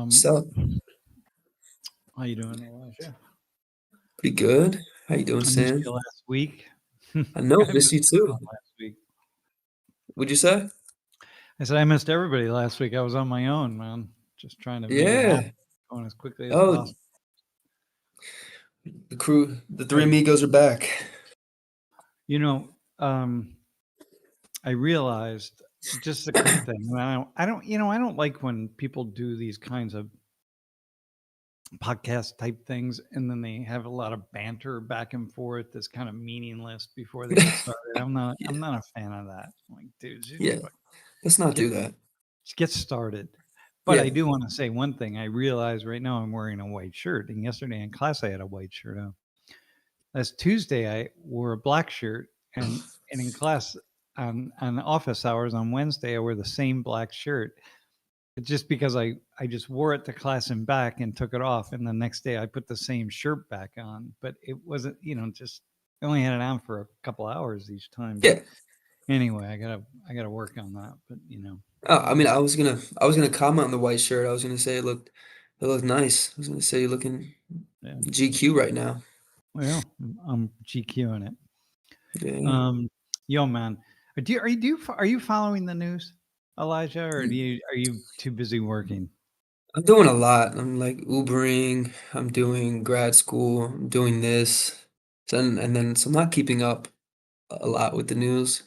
So How you doing, Elijah? pretty good. How you doing, I missed Sam? you last week. I know, I miss missed you too. everyone last week. Would you say? I said I missed everybody last week. I was on my own, man, just trying to make it happen, Yeah. going as quickly as Oh, possible. the crew, the three Hey, amigos are back. you know, I realized just a quick thing. I don't like when people do these kinds of podcast type things, and then they have a lot of banter back and forth that's kind of meaningless before they get started. Yeah, I'm not a fan of that. I'm like, dude, yeah. Let's not get do that. get started. But I Yeah. do want to say one thing. I realize right now I'm wearing a white shirt, and yesterday in class I had a white shirt on. Last Tuesday I wore a black shirt, and in class on office hours on Wednesday I wore the same black shirt. Just because I just wore it to class and back and took it off, and the next day I put the same shirt back on. But it wasn't, just I only had it on for a couple hours each time. But Yeah. anyway, I gotta work on that. But I um, mean, I was gonna comment on the white shirt. I was gonna say it looked nice. I was gonna say you're looking yeah. GQ right now. Well, I'm GQing it. Yeah. Um, yo, man, are you following the news, Elijah, or are you too busy working? I'm doing a lot. I'm like Ubering, I'm doing grad school, I'm doing this. So I'm not keeping up a lot with the news.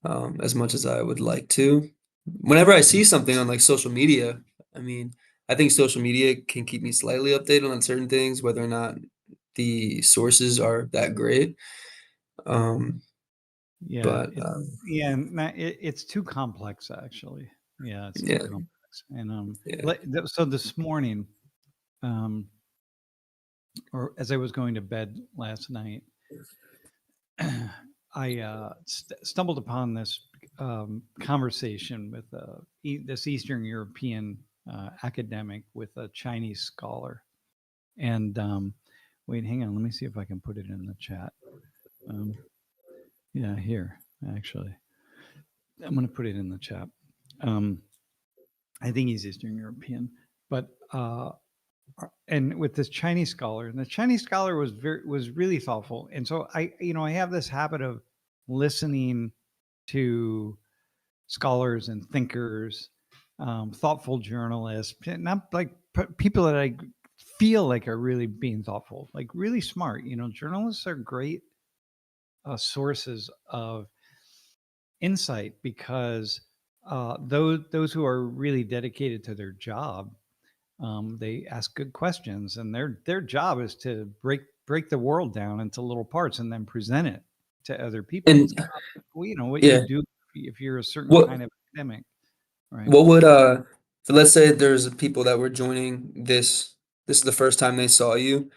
As much as I would like to. Whenever I see something on like social media, I mean, I think social media can keep me slightly updated on certain things, whether or not the sources are that great. Um, Yeah, but it's too complex, actually. Yeah, it's too yeah, complex. And yeah, so this morning, um, or as I was going to bed last night, I stumbled upon this conversation with this Eastern European academic with a Chinese scholar. And wait, hang on, let me see if I can put it in the chat. Um, yeah, here actually, I'm going to put it in the chat. Um, I think he's Eastern European, but and with this Chinese scholar, and the Chinese scholar was really thoughtful. And so I have this habit of listening to scholars and thinkers, thoughtful journalists, not like people that I feel like are really being thoughtful, like really smart. Journalists are great sources of insight because those who are really dedicated to their job, they ask good questions, and their job is to break the world down into little parts and then present it to other people. It's and kind of what you yeah, do if you're a certain what kind of academic, right? what would so let's say there's people that were joining this. This is the first time they saw you,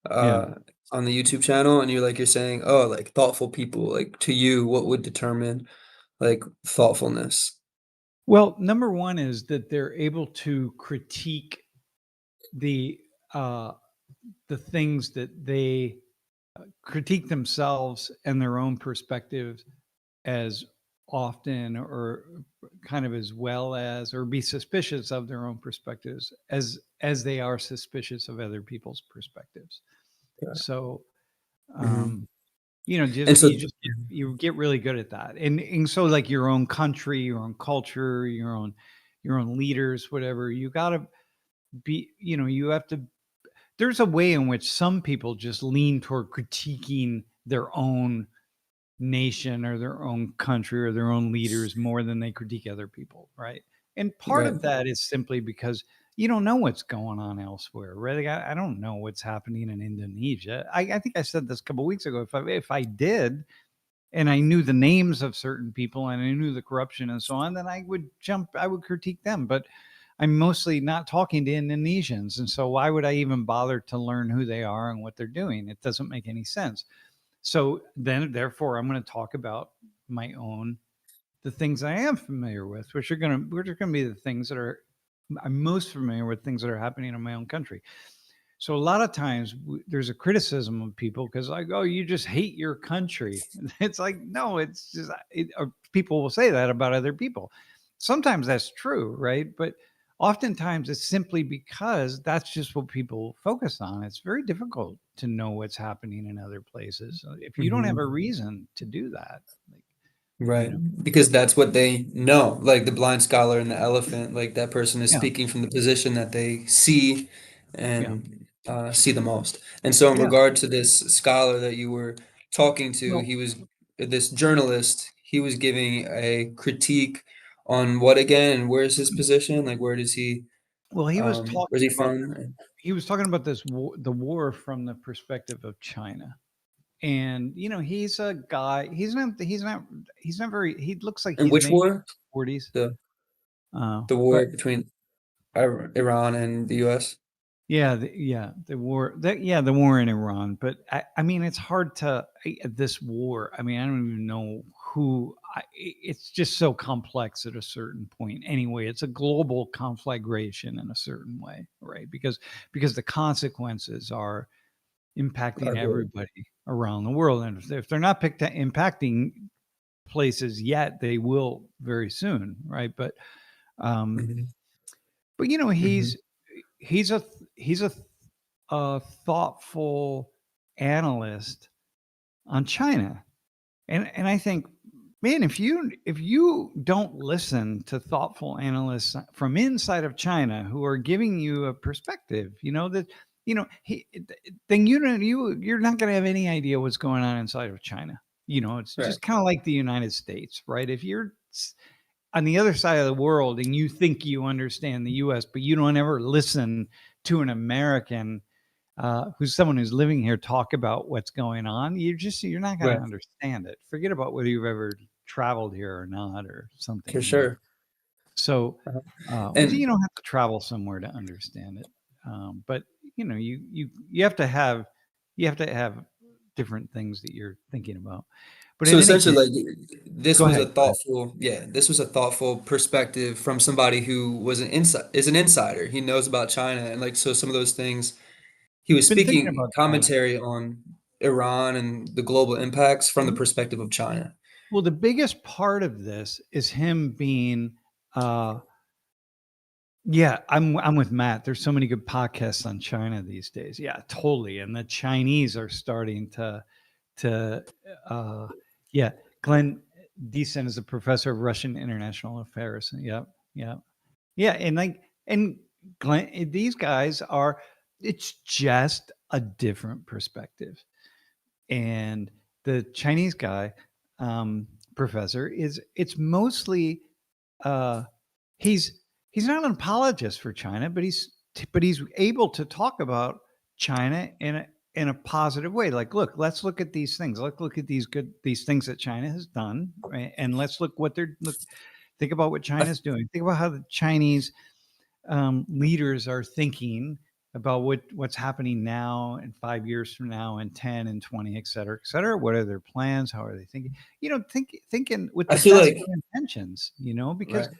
Yeah. uh, on the YouTube channel, and you're saying, oh, like thoughtful people, like to you, what would determine like thoughtfulness? Well, number one is that they're able to critique the uh, the things that they critique themselves and their own perspectives as often or kind of as well as, or be suspicious of their own perspectives as they are suspicious of other people's perspectives. Yeah. So Mhm. um And so you get really good at that. And so like your own country, your own culture, your own leaders, whatever, you got to be, you have to, there's a way in which some people just lean toward critiquing their own nation or their own country or their own leaders more than they critique other people, right? And part right. of that is simply because you don't know what's going on elsewhere, right? Like, I don't know what's happening in Indonesia. I think I said this a couple of weeks ago. If I did, and I knew the names of certain people and I knew the corruption and so on, then I would critique them. But I'm mostly not talking to Indonesians. And so why would I even bother to learn who they are and what they're doing? It doesn't make any sense. So then, therefore, I'm going to talk about my own, the things I am familiar with, which are going to be the things that are, I'm most familiar with, things that are happening in my own country. So a lot of times there's a criticism of people because like, oh, you just hate your country. It's like, no, it's just, people will say that about other people. Sometimes that's true, right? But oftentimes it's simply because that's just what people focus on. It's very difficult to know what's happening in other places if you don't have a Mhm. reason to do that. Like, you Right, know, because that's what they know, like the blind scholar and the elephant, like that person is yeah, speaking from the position that they see yeah, and see the most. And so in yeah. regard to this scholar that you were talking to, Well, he was this journalist, he was giving a critique on what again, where's his position? Like where does he well, where's he from? he was talking about this war, the war from the perspective of China. And he's a guy. He's not very. He looks like And he's which maybe war? 40s. The Uh, the but war between Iran and the US? yeah, the war. The war in Iran. But I mean, it's hard to this war. I mean, I don't even know who. It's just so complex at a certain point. Anyway, it's a global conflagration in a certain way, right? Because the consequences are impacting Are good. everybody around the world, and if they're not impacting places yet, they will very soon, right? Um Mhm, but mhm. he's a he's a thoughtful analyst on China. And I think, man, if you don't listen to thoughtful analysts from inside of China who are giving you a perspective, that he then you're not going to have any idea what's going on inside of China. It's Right. just kind of like the United States, right? If you're on the other side of the world and you think you understand the US, but you don't ever listen to an American who's someone who's living here talk about what's going on, you're not going to Right. understand it. Forget about whether you've ever traveled here or not or For something. sure. So, Uh-huh. which you And don't have to travel somewhere to understand it. But you have to have different things that you're thinking about. But so in any essentially, case, like this go was ahead. a Go ahead. thoughtful, yeah, this was a thoughtful perspective from somebody who was an insider. He knows about China and like so some of those things. He was Been thinking speaking about China. commentary on Iran and the global impacts from the Mhm. perspective of China. Well, the biggest part of this is him being uh, yeah, I'm with Matt. There's so many good podcasts on China these days. Yeah, totally. And the Chinese are starting to uh yeah, Glenn Deason is a professor of Russian international affairs. Yep, yep. Yeah, and Glenn, these guys are it's just a different perspective. And the Chinese guy, professor, it's mostly uh he's he's not an apologist for China, but he's able to talk about China in a positive way. Like, look, let's look at these things. Let's look at these things that China has done, right? And let's think about what I, China's doing. Think about how the Chinese leaders are thinking about what's happening now and 5 years from now and 10 and 20, et cetera, et cetera. What are their plans? How are they thinking? Thinking with I the feel best like of intentions, because right.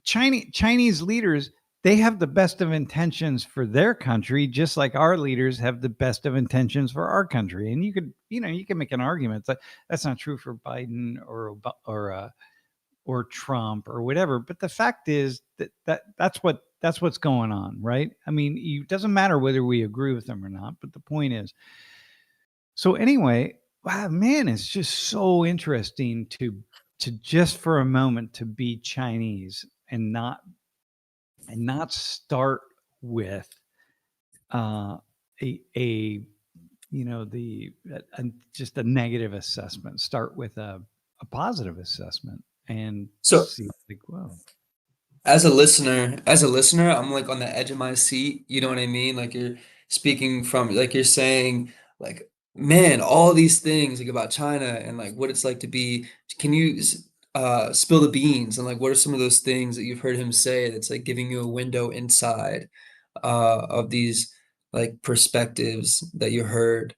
Chinese leaders, they have the best of intentions for their country, just like our leaders have the best of intentions for our country. And you can make an argument that that's not true for Biden or Trump or whatever. But the fact is that's what's going on, right? I mean, it doesn't matter whether we agree with them or not. But the point is, so anyway, wow, man, it's just so interesting to just for a moment to be Chinese and not start with uh, a just a negative assessment. Start with a positive assessment and So see like, whoa. as a listener, I'm like on the edge of my seat. You know what I mean? Like you're speaking from, like you're saying, like, man, all these things like about China and like what it's like to be. Can you spill the beans and like what are some of those things that you've heard him say that's like giving you a window inside of these like perspectives that you heard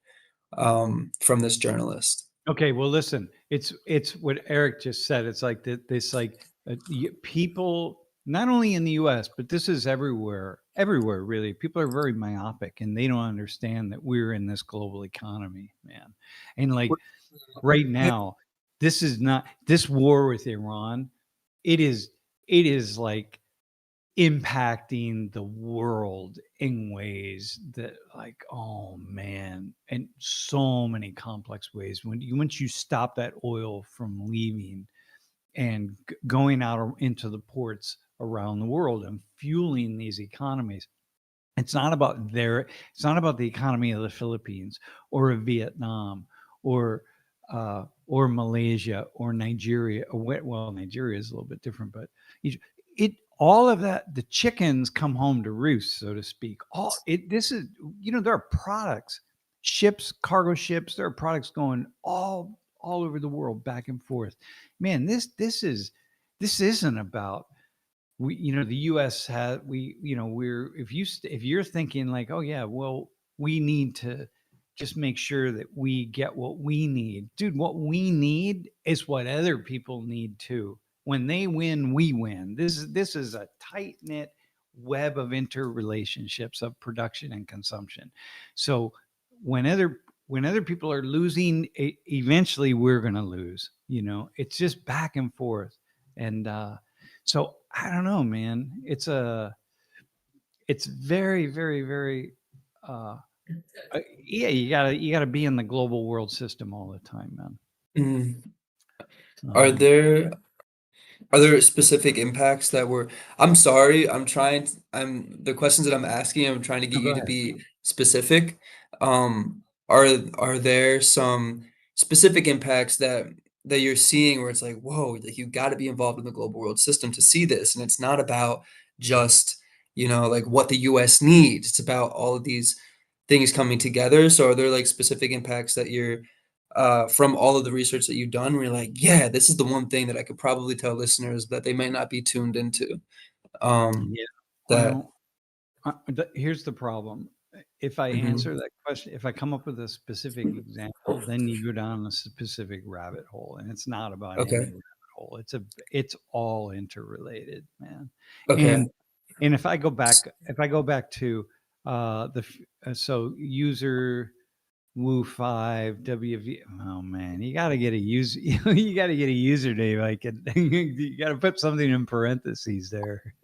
from this journalist? Okay, well, listen, it's what Eric just said. It's like this, like people, not only in the U.S., but this is everywhere. Really, people are very myopic, and they don't understand that we're in this global economy, man. And like right now, this is not this war with Iran. It is like impacting the world in ways that, like, oh man, and so many complex ways. Once you stop that oil from leaving and going out into the ports around the world and fueling these economies, it's not about the economy of the Philippines or of Vietnam or or Malaysia or Nigeria. Well, Nigeria is a little bit different, but it all of that, the chickens come home to roost, so to speak. All it this is, there are products, ships, cargo ships. There are products going all over the world, back and forth. Man, this isn't about, the US has, we're if you're thinking like, oh yeah, well, we need to just make sure that we get what we need, dude. What we need is what other people need too. When they win, we win. This is a tight knit web of interrelationships of production and consumption. So when other people are losing, eventually we're going to lose. It's just back and forth. And so I don't know, man. It's very, very, very. Uh, yeah, you gotta be in the global world system all the time, man. Mhm. Are Um, there Are there specific impacts that were I'm sorry, I'm the questions that I'm asking, I'm trying to no, get go you to ahead. be specific. Are there some specific impacts that you're seeing where it's like, "Whoa, like, you gotta be involved in the global world system to see this," and it's not about just, like, what the US needs, it's about all of these things coming together, so are there, like, specific impacts that you're from all of the research that you've done, where you're like, yeah, this is the one thing that I could probably tell listeners that they might not be tuned into. Um, Yeah. that Well, here's the problem. If I answer mhm, that question, if I come up with a specific example, then you go down a specific rabbit hole, and it's not about any okay, rabbit hole. It's all interrelated, man. okay. And if I go back to so user Woo 5 WV. Oh man, you got to get a user. You got to get a username. I can. You got to put something in parentheses there.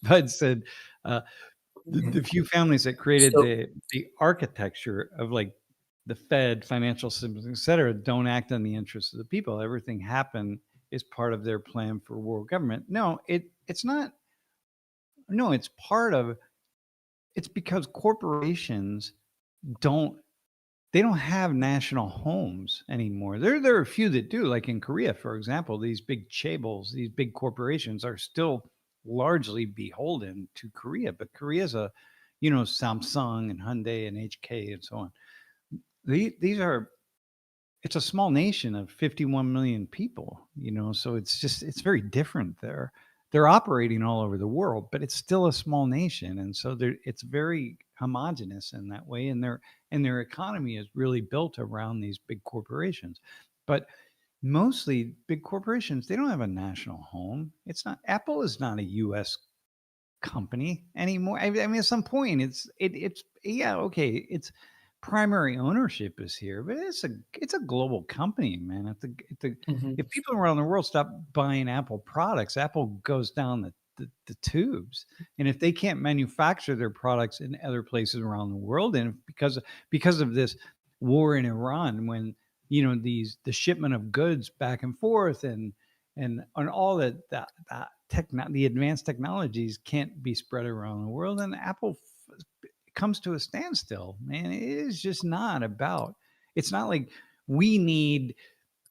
But said the few families that created So the architecture of, like, the Fed, financial systems, et cetera, don't act on the interests of the people. Everything happened is part of their plan for world government. No, it's not. No, it's part of. It's because corporations don't they don't have national homes anymore. There are a few that do, like in Korea, for example. These big chaebols, these big corporations are still largely beholden to Korea, but Korea's Samsung and Hyundai and HK and so on. These are It's a small nation of 51 million people, so it's very different there. They're operating all over the world, but it's still a small nation, and so it's very homogenous in that way, and their economy is really built around these big corporations. But mostly big corporations, they don't have a national home. It's not Apple is not a US company anymore. I mean, at some point, it's yeah, okay, it's primary ownership is here, but it's a global company, man. mhm, If people around the world stop buying Apple products, Apple goes down the tubes. And if they can't manufacture their products in other places around the world, and because of this war in Iran, when the shipment of goods back and forth, and all the advanced technologies can't be spread around the world, and Apple comes to a standstill. Man, it is just not about. It's not like we need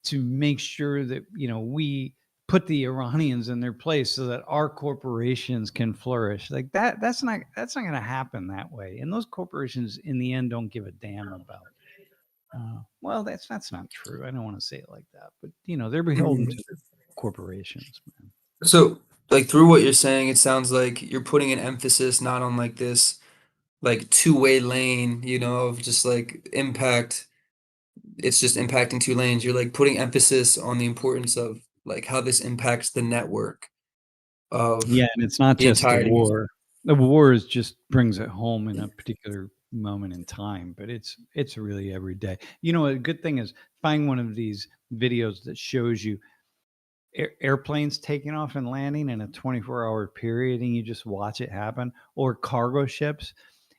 to make sure that we put the Iranians in their place so that our corporations can flourish. Like that. That's not going to happen that way. And those corporations, in the end, don't give a damn about. Well, that's not true. I don't want to say it like that, but they're beholden mhm. to the corporations, man. So, like, through what you're saying, it sounds like you're putting an emphasis not on, like, this, like, two-way lane, of just, like, impact. It's just impacting 2 lanes. You're, like, putting emphasis on the importance of, like, how this impacts the network of Yeah, and it's not the just the entirety. war. The war is just brings it home in a particular moment in time, but it's really every day. A good thing is find one of these videos that shows you airplanes taking off and landing in a 24-hour period, and you just watch it happen, or cargo ships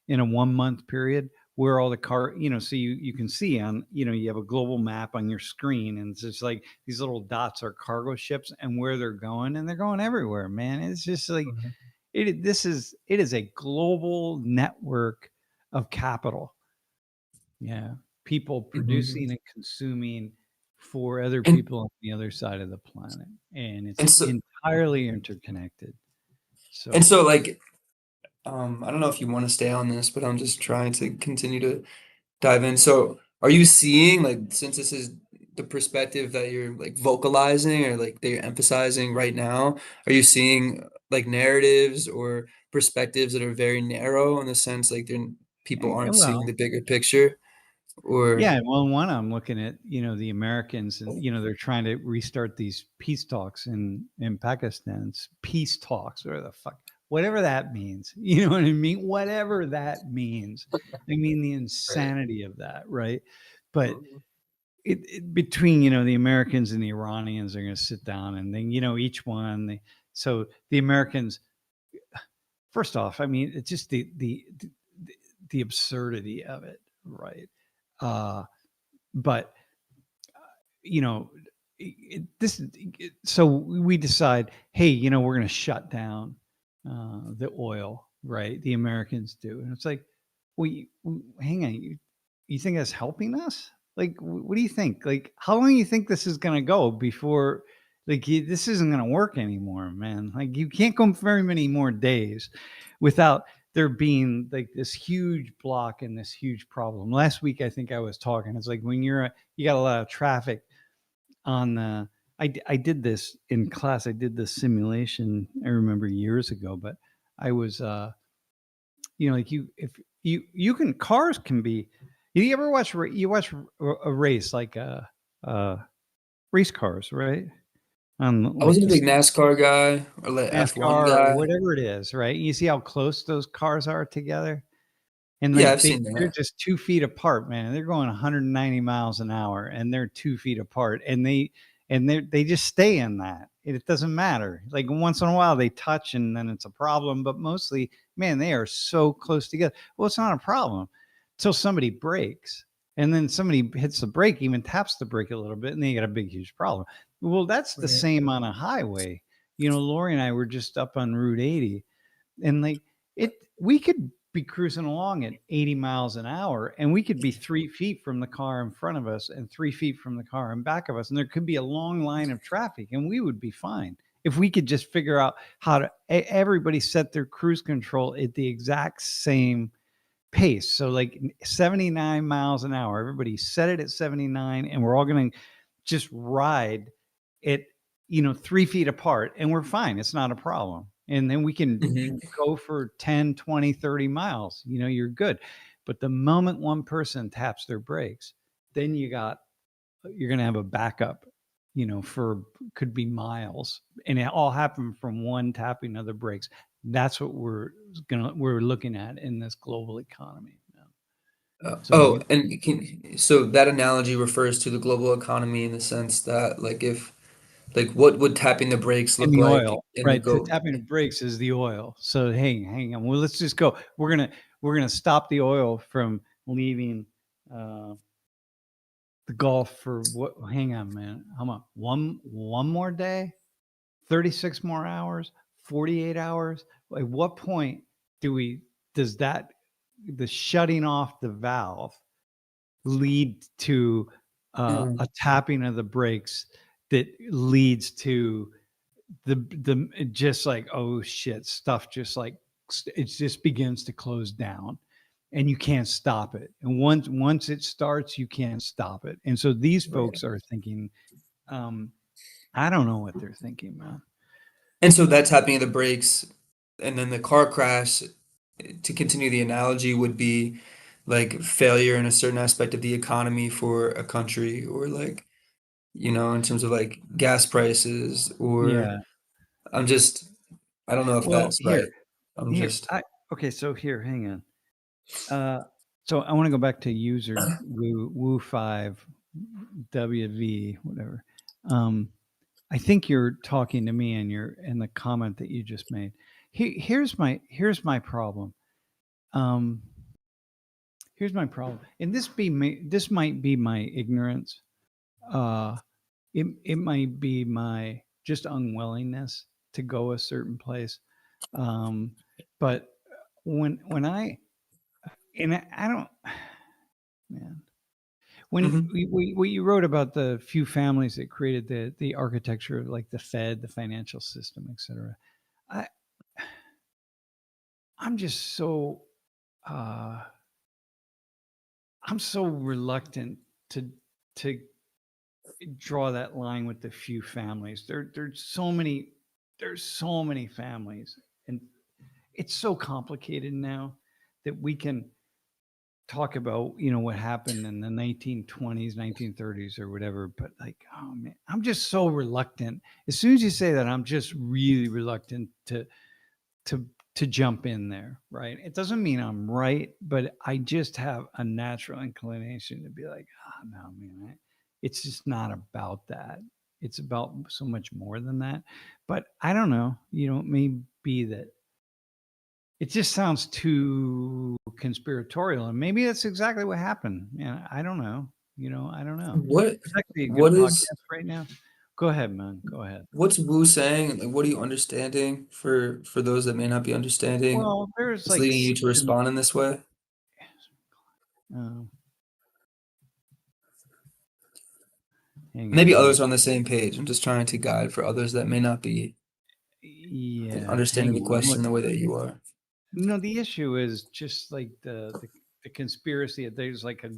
in a 1 month period where all the so you can see on, you have a global map on your screen, and it's just like these little dots are cargo ships and where they're going, and they're going everywhere, man. It's just like Mhm. it is a global network of capital. Yeah. People Mhm. producing and consuming for other And people on the other side of the planet, and it's and so entirely interconnected. and So so like I don't know if you want to stay on this, but I'm just trying to continue to dive in. So, are you seeing, like, since this is the perspective that you're, like, vocalizing or, like, that you're emphasizing right now, are you seeing, like, narratives or perspectives that are very narrow in the sense, like, they're people aren't seeing well, the bigger picture? Or yeah, well, one I'm looking at, the Americans, and they're trying to restart these peace talks in Pakistan. It's peace talks, or the fuck, whatever that means. You know what I mean? Whatever that means. I mean the Right. insanity of that, right? But Mhm. between, the Americans and the Iranians are going to sit down, and then, each one. So the Americans, first off, I mean, it's just the absurdity of it, right? Uh, but you know, so we decide, hey, we're going to shut down the oil, right? The Americans do, and it's like, well, hang on, you think that's helping us? Like, what do you think? Like, how long do you think this is going to go before, like, this isn't going to work anymore, man? Like, you can't go very many more days without there being like this huge block and this huge problem. Last week, I think I was talking. It's like when you got a lot of traffic on the I did this in class. I did this simulation. I remember years ago, but I was like, you can cars can be. You ever watch a race like uh race cars, right? On I like wasn't a you big see NASCAR guy or, like, F1 NASCAR or guy. whatever it is, right? You see how close those cars are together, and Yeah, like I've seen they're that. just 2 feet apart, man. They're going 190 miles an hour, and they're 2 feet apart, and they just stay in that. It doesn't matter. Like once in a while they touch, and then it's a problem. But mostly, man, they are so close together. Well, it's not a problem until somebody breaks, and then somebody hits the brake, even taps the brake a little bit, and then you got a big, huge problem. Well, that's the Right. same on a highway. Lori and I were just up on Route 80, and like we could be cruising along at 80 miles an hour, and we could be 3 feet from the car in front of us and 3 feet from the car in back of us, and there could be a long line of traffic, and we would be fine if we could just figure out how to everybody set their cruise control at the exact same pace. So like 79 miles an hour, everybody set it at 79, and we're all going to just ride it, 3 feet apart, and we're fine. It's not a problem. And then we can Mhm. go for 10, 20, 30 miles. You're good. But the moment one person taps their brakes, then you're going to have a backup, for could be miles. And it all happened from one tapping of the brakes. That's what we're looking at in this global economy. So Oh, you and so that analogy refers to the global economy in the sense that, like, if like, what would tapping the brakes And look the like oil, in the right? The go tapping of brakes is the oil. So hang on. Well, let's just go. We're gonna stop the oil from leaving uh, the Gulf for what? Hang on, man. How much? One more day? 36 more hours? 48 hours? At what point do we does that the shutting off the valve lead to Mm, a tapping of the brakes that leads to the just like, oh shit, stuff just like it just begins to close down, and you can't stop it, and once it starts you can't stop it. And so these right. folks are thinking, um I don't know what they're thinking, man. And so that tapping of the brakes and then the car crash, to continue the analogy, would be, like, failure in a certain aspect of the economy for a country or, like, in terms of, like, gas prices or Yeah, I'm just I don't know if well, that's here right. I'm here just I okay, so here, hang on. So I want to go back to user woo 5 wv whatever. um I think you're talking to me in the comment that you just made. Here's my problem. Um, here's my problem, and this might be my ignorance. Uh, it might be my just unwillingness to go a certain place. Um, but when I don't, man, when Hmm. what you wrote about the few families that created the architecture of like the Fed, the financial system, et cetera, I I'm just so uh, I'm so reluctant to to draw that line with the few families. There's so many families, and it's so complicated now that we can talk about what happened in the 1920s, 1930s, or whatever. But like, oh man, I'm just so reluctant. As soon as you say that, I'm just really reluctant to to jump in there, right? It doesn't mean I'm right, but I just have a natural inclination to be like, oh no, man, it's just not about that. It's about so much more than that. But I don't know, it may be that it just sounds too conspiratorial, and maybe that's exactly what happened. And I don't know. I don't know. What It's actually a good what is podcast right now. Go ahead, man. Go ahead. what's Wu saying? Like, what are you understanding for those that may not be understanding? Well, there's It's like leading you to seven. respond in this way. Uh, hang Maybe on. others are on the same page. I'm just trying to guide for others that may not be like Yeah, understanding hang the on. Look, question the way that you are. no, the issue is just like the conspiracy. There's like a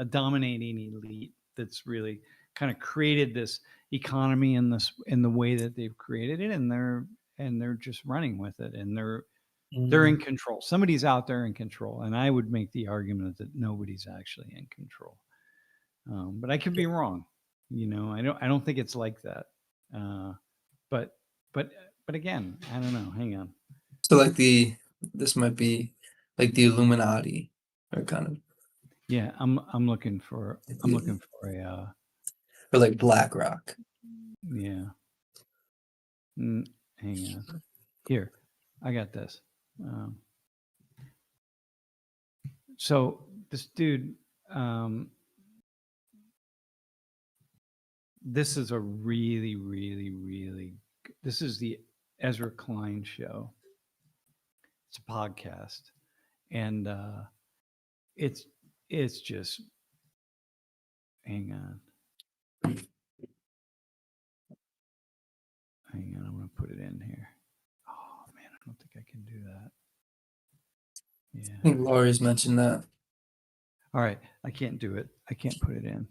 dominating elite that's really kind of created this economy in the way that they've created it, and they're just running with it, and they're in Mm. control. Somebody's out there in control, and I would make the argument that nobody's actually in control. But I could be wrong. I don't think it's like that. Uh, but but but again, I don't know. Hang on. So like this might be like the Illuminati or kind of Yeah, I'm looking for like I'm looking for a or like BlackRock. yeah. Hang on. Here, I got this. Um, so this dude, um, this is a really, really, really. This is the Ezra Klein show. It's a podcast, and it's it's just. Hang on, hang on. I'm gonna put it in here. Oh man, I don't think I can do that. I Yeah. think Laurie's mentioned that. All right, I can't do it. I can't put it in.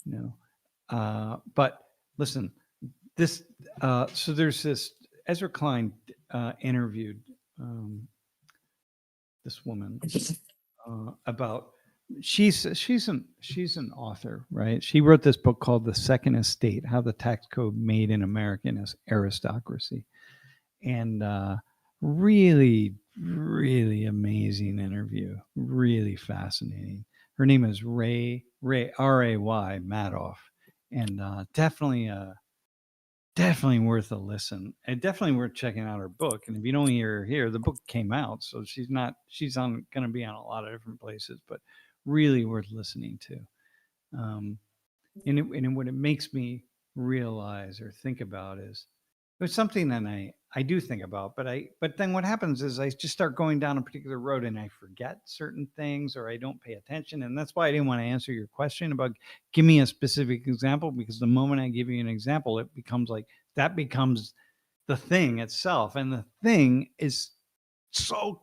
No. But listen, this. So there's this. Ezra Klein interviewed this woman about. She's an author, right? She wrote this book called The Second Estate: How the Tax Code Made an American Aristocracy, and really, really amazing interview. Really fascinating. Her name is Ray Ray Madoff, and definitely worth a listen, and definitely worth checking out her book. And if you don't hear her here, the book came out, so she's on going to be on a lot of different places, but really worth listening to. Um, and what it makes me realize or think about is it's something that I do think about, but then what happens is I just start going down a particular road and I forget certain things or I don't pay attention, and that's why I didn't want to answer your question about give me a specific example, because the moment I give you an example, it becomes like that becomes the thing itself, and the thing is so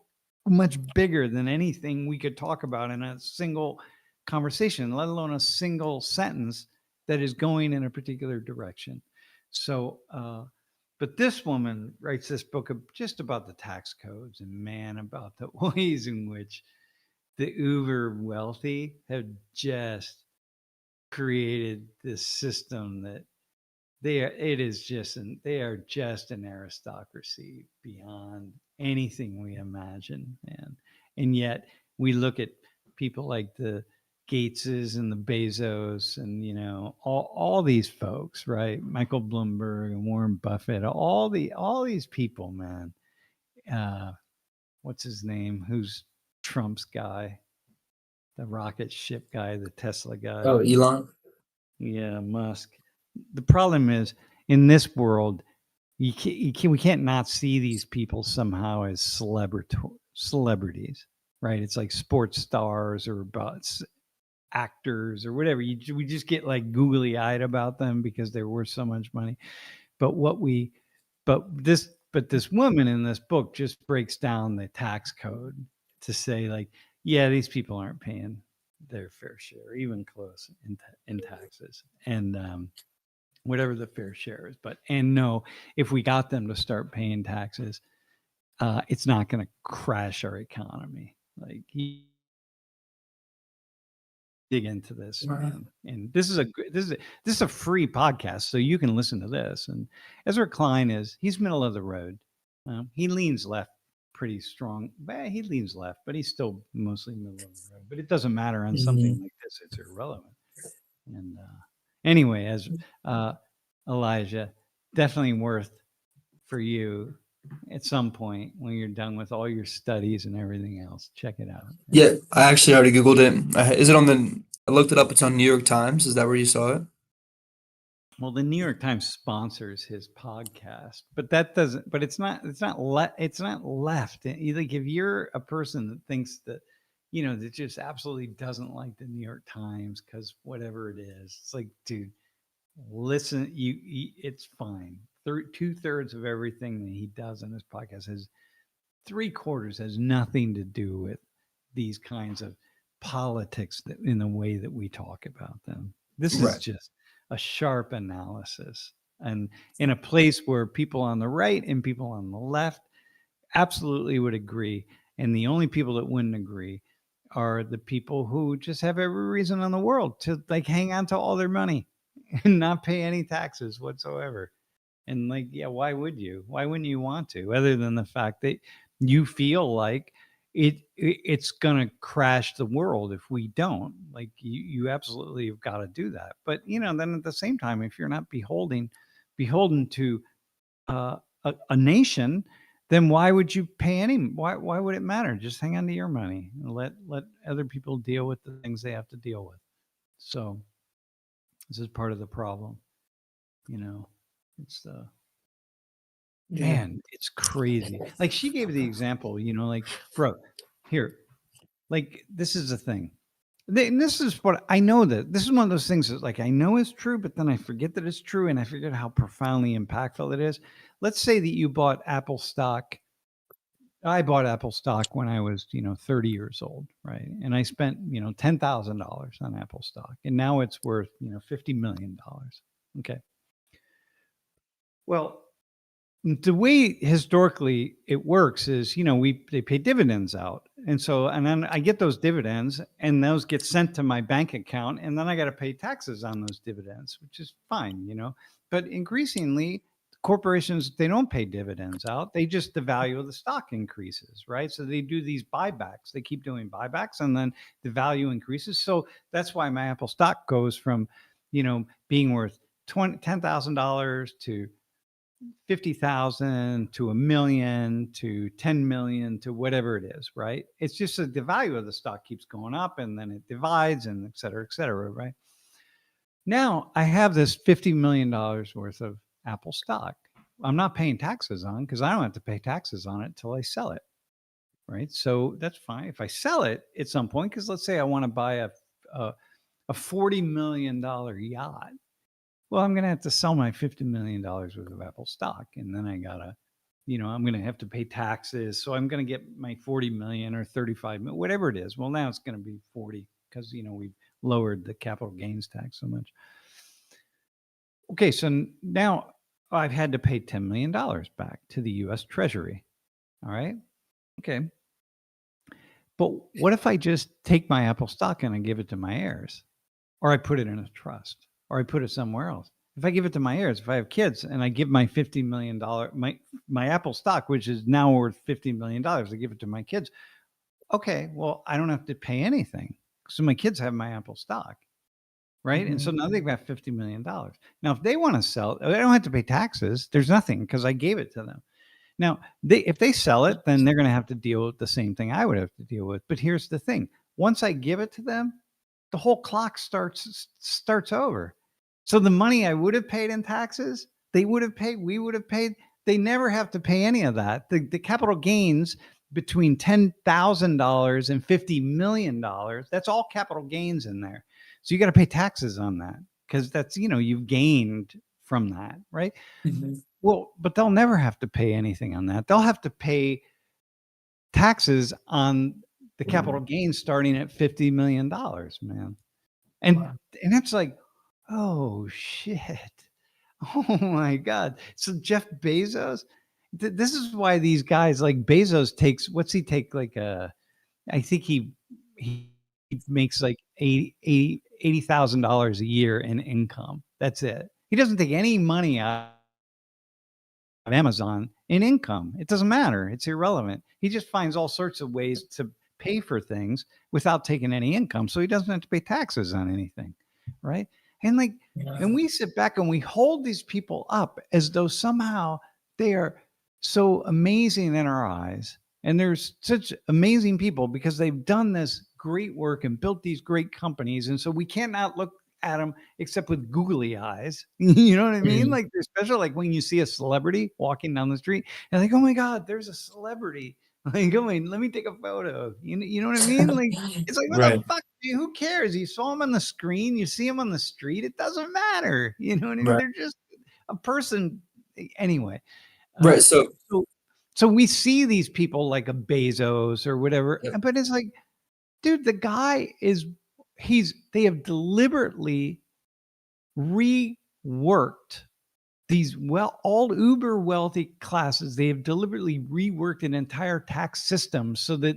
much bigger than anything we could talk about in a single conversation, let alone a single sentence that is going in a particular direction. So, but this woman writes this book just about the tax codes and man, about the ways in which the uber wealthy have just created this system that they are just an aristocracy beyond anything we imagine, man. And yet we look at people like Gateses and the Bezos and, you know, all these folks, right? Michael Bloomberg and Warren Buffett, all these people, man. What's his name? Who's Trump's guy? The rocket ship guy, the Tesla guy. Oh, Elon. Yeah, Musk. The problem is in this world, we can't not see these people somehow as celebrities, right? It's like sports stars or about actors or whatever. We just get like googly eyed about them because they're worth so much money. But this woman in this book just breaks down the tax code to say like, yeah, these people aren't paying their fair share, even close in taxes, and whatever the fair share is. But and no, if we got them to start paying taxes, it's not going to crash our economy. Like dig into this, man. And this is a free podcast, so you can listen to this. And Ezra Klein he's middle of the road. He leans left pretty strong. He leans left, but he's still mostly middle of the road. But it doesn't matter on something like this; it's irrelevant. And anyway, as Elijah, definitely worth for you at some point when you're done with all your studies and everything else. Check it out. Yeah, I actually already Googled it. Is it on the? I looked it up. It's on New York Times. Is that where you saw it? Well, the New York Times sponsors his podcast, but that doesn't. But it's not. It's not. It's not left. Like if you're a person that thinks that, you know, that just absolutely doesn't like the New York Times because whatever it is, it's like, dude, listen. It's fine. 2/3 of everything that he does on his podcast has 3/4 has nothing to do with these kinds of politics that in the way that we talk about them. This is Right. just a sharp analysis. And in a place where people on the right and people on the left absolutely would agree. And the only people that wouldn't agree are the people who just have every reason in the world to like hang on to all their money and not pay any taxes whatsoever. And like, yeah, why would you? Why wouldn't you want to? Other than the fact that you feel like it's gonna crash the world if we don't. Like you absolutely have got to do that. But you know, then at the same time, if you're not beholden to a nation, then why would you pay any? Why would it matter? Just hang on to your money and let other people deal with the things they have to deal with. So this is part of the problem. You know, it's Yeah. man, it's crazy. Like she gave the example, you know, like, bro, here, like this is the thing. And this is what I know that this is one of those things that like I know is true, but then I forget that it's true and I forget how profoundly impactful it is. Let's say that you bought Apple stock. I bought Apple stock when I was, you know, 30 years old, right? And I spent, you know, $10,000 on Apple stock, and now it's worth, you know, $50 million. Okay. Well, the way historically it works is, you know, they pay dividends out, and then I get those dividends, and those get sent to my bank account, and then I got to pay taxes on those dividends, which is fine, you know. But increasingly, corporations, they don't pay dividends out; they just the value of the stock increases, right? So they do these buybacks. They keep doing buybacks, and then the value increases. So that's why my Apple stock goes from, you know, being worth $10,000 to 50,000 to a million to 10 million to whatever it is, right? It's just that the value of the stock keeps going up and then it divides and et cetera, right? Now I have this $50 million worth of Apple stock. I'm not paying taxes on because I don't have to pay taxes on it till I sell it, right? So that's fine. If I sell it at some point, because let's say I want to buy a $40 million yacht. Well, I'm going to have to sell my $50 million worth of Apple stock. And then I got to, you know, I'm going to have to pay taxes. So I'm going to get my 40 million or 35 million, whatever it is. Well, now it's going to be 40 because, you know, we've lowered the capital gains tax so much. Okay. So now I've had to pay $10 million back to the US Treasury. All right. Okay. But what if I just take my Apple stock and I give it to my heirs, or I put it in a trust, or I put it somewhere else? If I give it to my heirs, if I have kids and I give my $50 million, my Apple stock, which is now worth $50 million, I give it to my kids. Okay, well, I don't have to pay anything. So my kids have my Apple stock, right? And so now they've got $50 million. Now, if they want to sell, they don't have to pay taxes. There's nothing because I gave it to them. Now, if they sell it, then they're going to have to deal with the same thing I would have to deal with. But here's the thing: once I give it to them, the whole clock starts over. So the money I would have paid in taxes, they would have paid, we would have paid. They never have to pay any of that. The capital gains between $10,000 and $50 million, that's all capital gains in there. So you got to pay taxes on that because that's, you've gained from that, right? Well, but they'll never have to pay anything on that. They'll have to pay taxes on the capital gains starting at $50 million, man. And Wow. and it's like, oh shit. Oh my God. So Jeff Bezos, this is why these guys like Bezos takes, what's he take? Like I think he makes like $80,000 a year in income. That's it. He doesn't take any money out of Amazon in income. It doesn't matter. It's irrelevant. He just finds all sorts of ways to pay for things without taking any income. So he doesn't have to pay taxes on anything. Right. And like, and we sit back and we hold these people up as though somehow they are so amazing in our eyes. And there's such amazing people because they've done this great work and built these great companies. And so we cannot look at them except with googly eyes. You know what I mean? Like they're special. Like when you see a celebrity walking down the street and like, oh my God, there's a celebrity. Like, oh my, let me take a photo. You know what I mean? Like, it's like, what the Right. fuck, dude? Who cares? You saw him on the screen, you see him on the street. It doesn't matter. You know what I mean? Right. They're just a person. Anyway, Right. So, so so we see these people like a Bezos or whatever, yep. but it's like, dude, the guy is they have deliberately reworked these all uber wealthy classes. They have deliberately reworked an entire tax system so that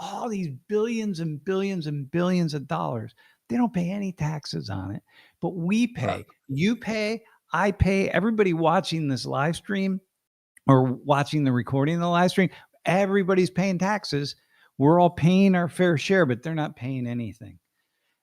all these billions and billions and billions of dollars, they don't pay any taxes on it, but we Wow. pay. You pay, I pay. Everybody watching this live stream or watching the recording of the live stream, everybody's paying taxes. We're all paying our fair share, but they're not paying anything.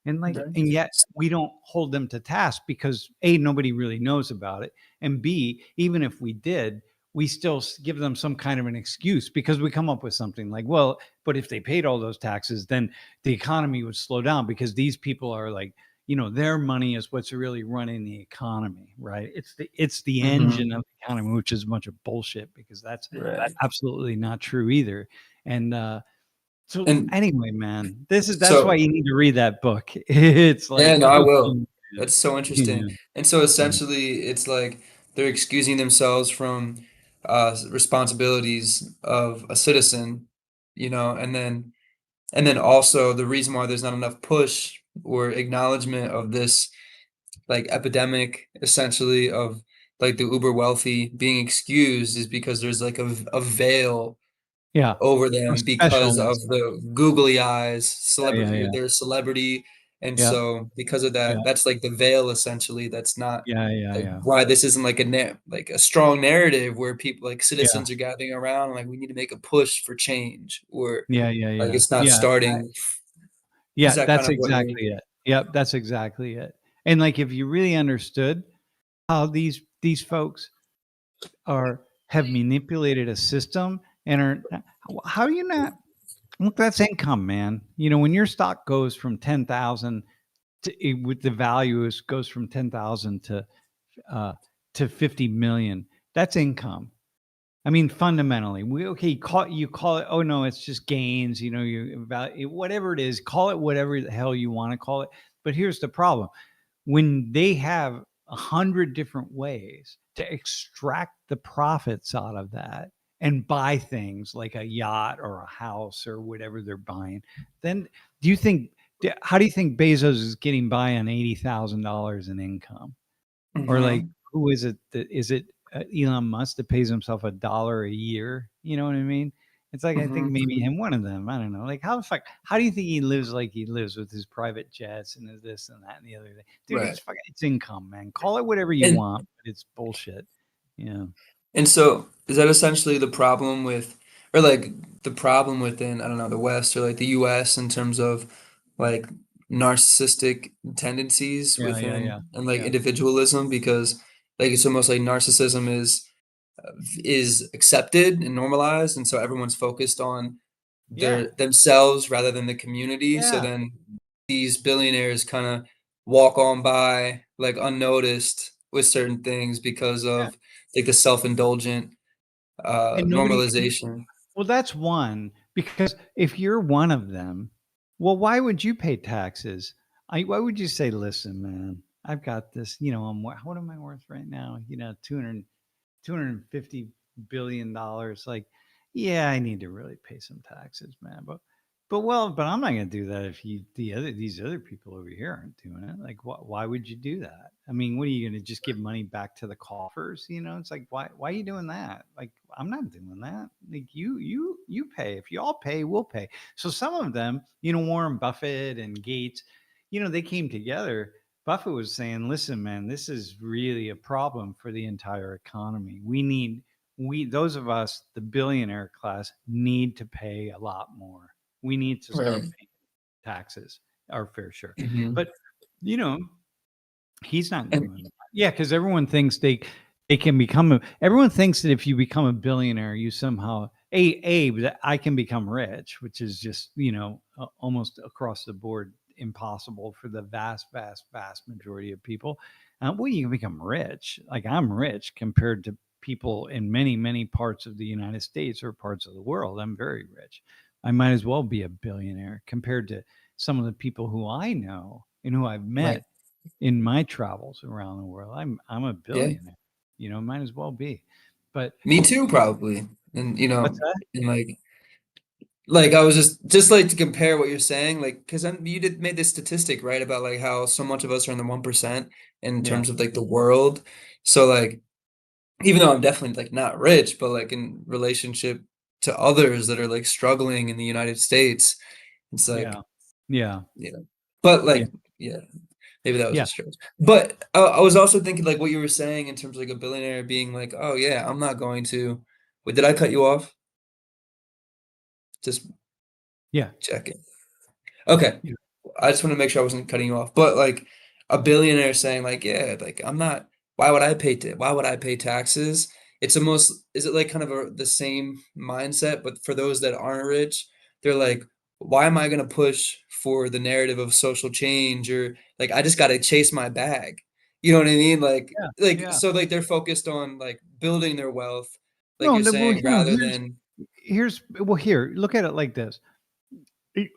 And like, Right. and yet we don't hold them to task because A, nobody really knows about it. And B, even if we did, we still give them some kind of an excuse because we come up with something like, well, but if they paid all those taxes, then the economy would slow down because these people are like, their money is what's really running the economy, right? It's the engine of the economy, which is a bunch of bullshit because that's Right. absolutely not true either. And so And anyway, man, that's why so, you need to read that book. It's yeah, like, no, I oh, will. man. That's so interesting. Yeah, And so yeah, essentially, it's like they're excusing themselves from responsibilities of a citizen, and then also the reason why there's not enough push or acknowledgement of this like epidemic essentially of like the uber wealthy being excused is because there's like a veil yeah. over Or them because of specialness. the googly eyes, Yeah, celebrity, yeah, their celebrity, and yeah, so because of yeah, that, that's like the veil essentially. That's not yeah, yeah, like yeah, why this isn't like like a strong narrative where people like yeah, citizens are gathering around and like we need to make a push for change or yeah, yeah, like yeah, it's not yeah. starting. Is Yeah, that kind that's of what you're? exactly it. Yep, that's exactly it. And like, if you really understood how these folks have manipulated a system and how do you not look? That's income, man. When your stock goes from 10,000 with the values goes from 10,000 uh, to 50 million. That's income. I mean, fundamentally, you call it. Oh no, it's just gains. You about whatever it is. Call it whatever the hell you want to call it. But here's the problem: when they have 100 different ways to extract the profits out of that and buy things like a yacht or a house or whatever they're buying, then do you think? How do you think Bezos is getting by on $80,000 in income? Or like, Mhm. who is it that is it Elon Musk that pays himself $1 a year? You know what I mean? It's like, I think Mhm. maybe him, one of them. I don't know. Like, how do you think he lives like he lives with his private jets and his this and that and the other thing? Dude, Right. it's income, man. Call it whatever you And want, but it's bullshit. Yeah. and so is that essentially the problem with or like the problem within, I don't know, the West or like the US in terms of like narcissistic tendencies Yeah, yeah, within yeah, and like yeah, individualism because like it's almost like narcissism is accepted and normalized, and so everyone's focused on yeah, themselves rather than the community. So yeah, then these billionaires kind of walk on by like unnoticed with certain things because yeah. of like the self-indulgent And nobody. normalization. Well, that's one, because if you're one of them, well, why would you pay taxes? Why would you say, listen, man, I've got this, what am I worth right now? 250 billion dollars. Like, yeah, I need to really pay some taxes, man. But I'm not going to do that if these other people over here aren't doing it. Like, why would you do that? I mean, what are you going to just give money back to the coffers? It's like, why are you doing that? Like, I'm not doing that. Like, you pay. If you all pay, we'll pay. So some of them, Warren Buffett and Gates, they came together. Buffett was saying, listen, man, this is really a problem for the entire economy. Those of us, the billionaire class, need to pay a lot more. We need to start Right. paying taxes, our fair share. Hmm. But, you know, he's not And doing that. Yeah, because everyone thinks everyone thinks that if you become a billionaire, you somehow, that I can become rich, which is just, almost across the board impossible for the vast, vast, vast majority of people. Well, you can become rich. Like, I'm rich compared to people in many, many parts of the United States or parts of the world. I'm very rich. I might as well be a billionaire compared to some of the people who I know and who I've right. met in my travels around the world. I'm a Yeah. billionaire. Might as well be. But Me too, probably. And what's that? and like I was just like to compare what you're saying, like because you did made this statistic right about like how so much of us are in the 1% in Yeah. terms of like the world. So like even though I'm definitely like not rich, but like in relationship to others that are like struggling in the United States, it's like Yeah. Yeah. you know. But Yeah. like yeah, maybe that was Yeah. a stretch. But I was also thinking like what you were saying in terms of like a billionaire being like, oh yeah, I'm not going to. Wait, did I cut you off? Just Yeah. checking. Okay. Yeah. I just want to make sure I wasn't cutting you off. But like a billionaire saying like, yeah, like I'm not, why would I pay taxes? It's almost, is it like kind of the same mindset, but for those that aren't rich, they're like, why am I going to push for the narrative of social change or like I just got to chase my bag. You know what I mean? Yeah. Like Yeah. so like they're focused on like building their wealth, like No, you're no, well, saying, rather than here, look at it like this.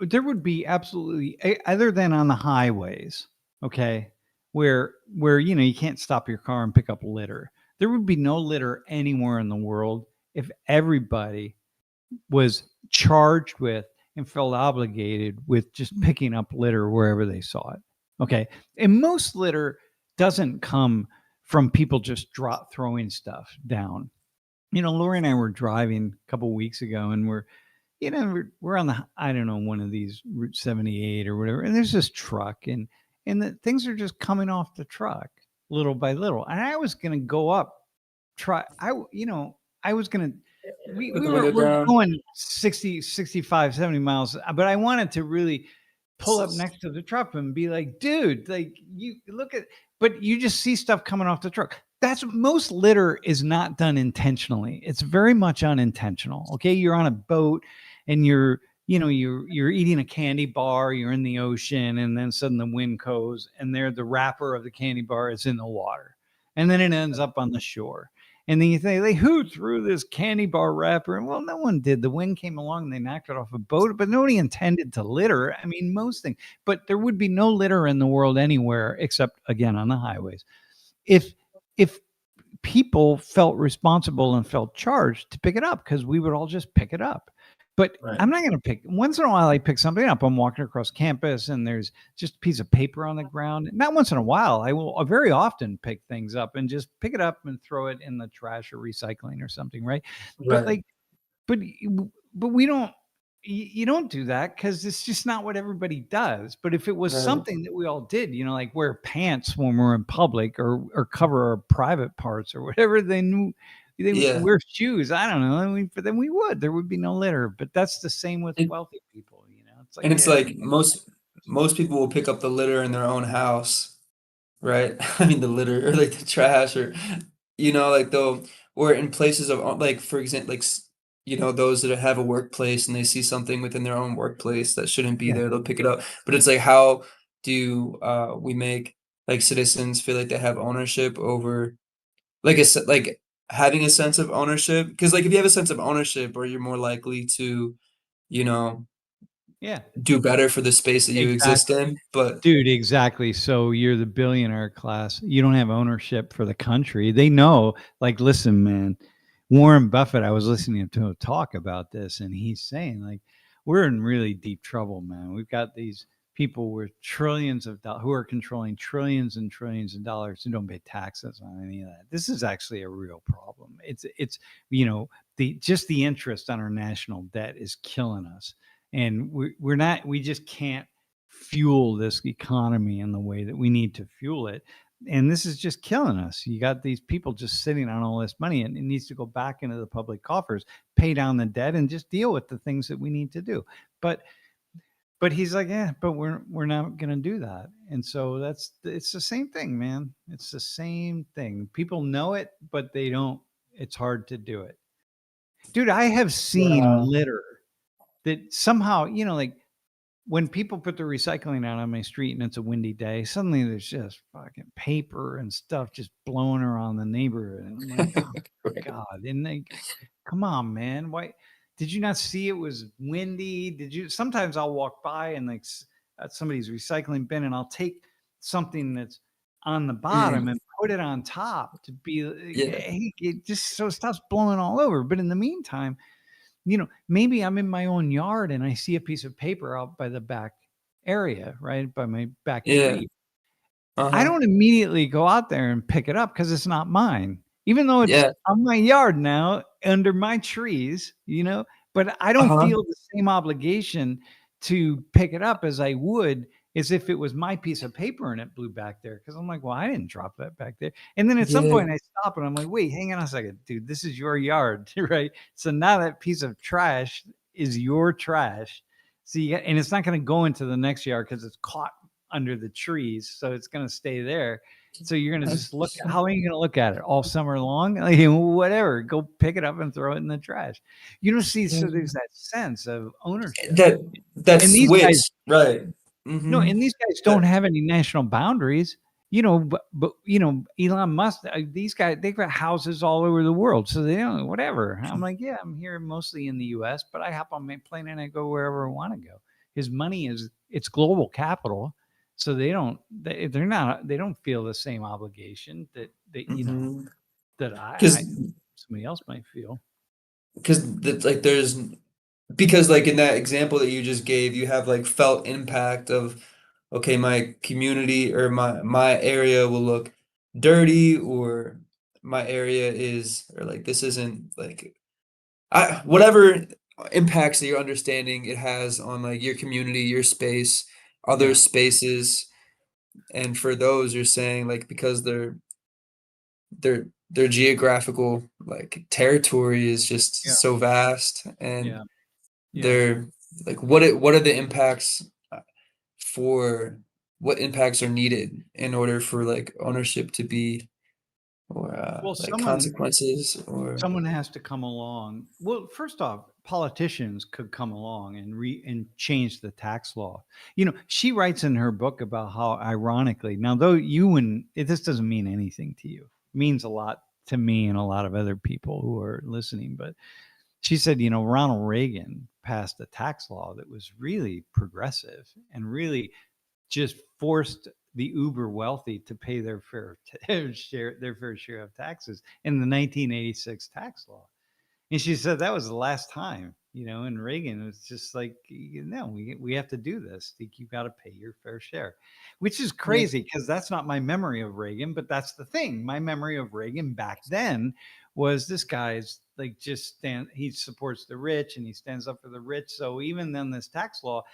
There would be absolutely, other than on the highways, okay, where you can't stop your car and pick up litter. There would be no litter anywhere in the world if everybody was charged with and felt obligated with just picking up litter wherever they saw it. Okay. And most litter doesn't come from people just throwing stuff down. Lori and I were driving a couple weeks ago, and we're on I don't know, one of these Route 78 or whatever, and there's this truck, and the things are just coming off the truck little by little. And I was gonna go up, try I was gonna with the window we're down. going 60, 65, 70 miles, but I wanted to really pull up next to the truck and be like, dude, like, you look at, but you just see stuff coming off the truck. That's Most litter is not done intentionally. It's very much unintentional. Okay. You're on a boat and you're eating a candy bar, you're in the ocean, and then suddenly the wind goes and the wrapper of the candy bar is in the water. And then it ends up on the shore. And then you think, like, who threw this candy bar wrapper? And well, no one did. The wind came along and they knocked it off a boat, but nobody intended to litter. I mean, most things, but there would be no litter in the world anywhere except, again, on the highways. If if people felt responsible and felt charged to pick it up, because we would all just pick it up. But Right. I'm not going to pick. Once in a while, I pick something up. I'm walking across campus and there's just a piece of paper on the ground. Not once in a while. I will very often pick things up and just pick it up and throw it in the trash or recycling or something, right? But Right. like, but but we don't. You don't do that because it's just not what everybody does. But if it was Right. something that we all did, like wear pants when we're in public, or cover our private parts or whatever, they Yeah. wear shoes. I don't know. But then there would be no litter. But that's the same with And wealthy people. It's like, and it's yeah, like most people will pick up the litter in their own house, right? I mean, the litter or like the trash or, like they'll, or in places of, like, for example, like, those that have a workplace and they see something within their own workplace that shouldn't be Yeah. there, they'll pick it up. But it's like, how do we make like citizens feel like they have ownership over, like having a sense of ownership? Because like if you have a sense of ownership, or you're more likely to, you know, Yeah. do better for the space that you exist Exactly. in. But Dude, exactly. So you're the billionaire class. You don't have ownership for the country. They know, like, listen, man, Warren Buffett, I was listening to a talk about this, and he's saying, like, we're in really deep trouble, man. We've got these people with trillions of dollars who are controlling trillions and trillions of dollars who don't pay taxes on any of that. This is actually a real problem. It's the just the interest on our national debt is killing us. And we're not, we just can't fuel this economy in the way that we need to fuel it. And this is just killing us. You got these people just sitting on all this money, and it needs to go back into the public coffers, pay down the debt, and just deal with the things that we need to do. But he's like, yeah, but we're not going to do that. And so it's the same thing, man. It's the same thing. People know it, but they don't. It's hard to do it, dude. I have seen yeah, litter that somehow, like, when people put the recycling out on my street and it's a windy day, suddenly there's just fucking paper and stuff just blowing around the neighborhood. And I'm like, oh right. God. And they, come on, man. Why did you not see it was windy? Did you? Sometimes I'll walk by and like at somebody's recycling bin, and I'll take something that's on the bottom Mm, and put it on top to be, yeah, hey, it just so it stops blowing all over. But in the meantime, maybe I'm in my own yard and I see a piece of paper out by the back area, right? By my back yeah, tree. I uh-huh, don't immediately go out there and pick it up because it's not mine, even though it's yeah, on my yard now under my trees, but I don't uh-huh, feel the same obligation to pick it up as I would as if it was my piece of paper and it blew back there. Cause I'm like, well, I didn't drop that back there. And then at some yeah, point I stop and I'm like, wait, hang on a second, dude, this is your yard, right? So now that piece of trash is your trash. So and it's not going to go into the next yard because it's caught under the trees, so it's going to stay there. So you're going to just look. How are you going to look at it all summer long? Like, whatever, go pick it up and throw it in the trash. See, so there's that sense of ownership, that that and these guys, switch, right. no, Mhm. and these guys don't That have any national boundaries. But Elon Musk, these guys, they've got houses all over the world, so they don't whatever. I'm like, yeah, I'm here mostly in the U.S., but I hop on my plane and I go wherever I want to go. His money is it's global capital, so they don't feel the same obligation mhm. that I 'Cause somebody else might feel. 'cause it's like there's because, like, in that example that you just gave, you have, like, felt impact of, okay, my community or my area will look dirty, or my area is, or, like, this isn't, like, whatever impacts that you're understanding it has on, like, your community, your space, other Yeah, spaces, and for those, you're saying, like, because their geographical, like, territory is just yeah, so vast, and yeah, yeah. they're like, what are the impacts, uh, for what impacts are needed in order for, like, ownership to be, or, Well, like, someone consequences, or Someone has to come along. Well, first off, politicians could come along and change the tax law. She writes in her book about how, ironically, now though this doesn't mean anything to you, it means a lot to me and a lot of other people who are listening. But she said, Ronald Reagan passed a tax law that was really progressive and really just forced the uber wealthy to pay their fair share of taxes in the 1986 tax law. And she said that was the last time, and Reagan was just like, no, we have to do this. You've got to pay your fair share, which is yeah, crazy because that's not my memory of Reagan, but that's the thing. My memory of Reagan back then was this guy's like he supports the rich and he stands up for the rich. So even then, this tax law,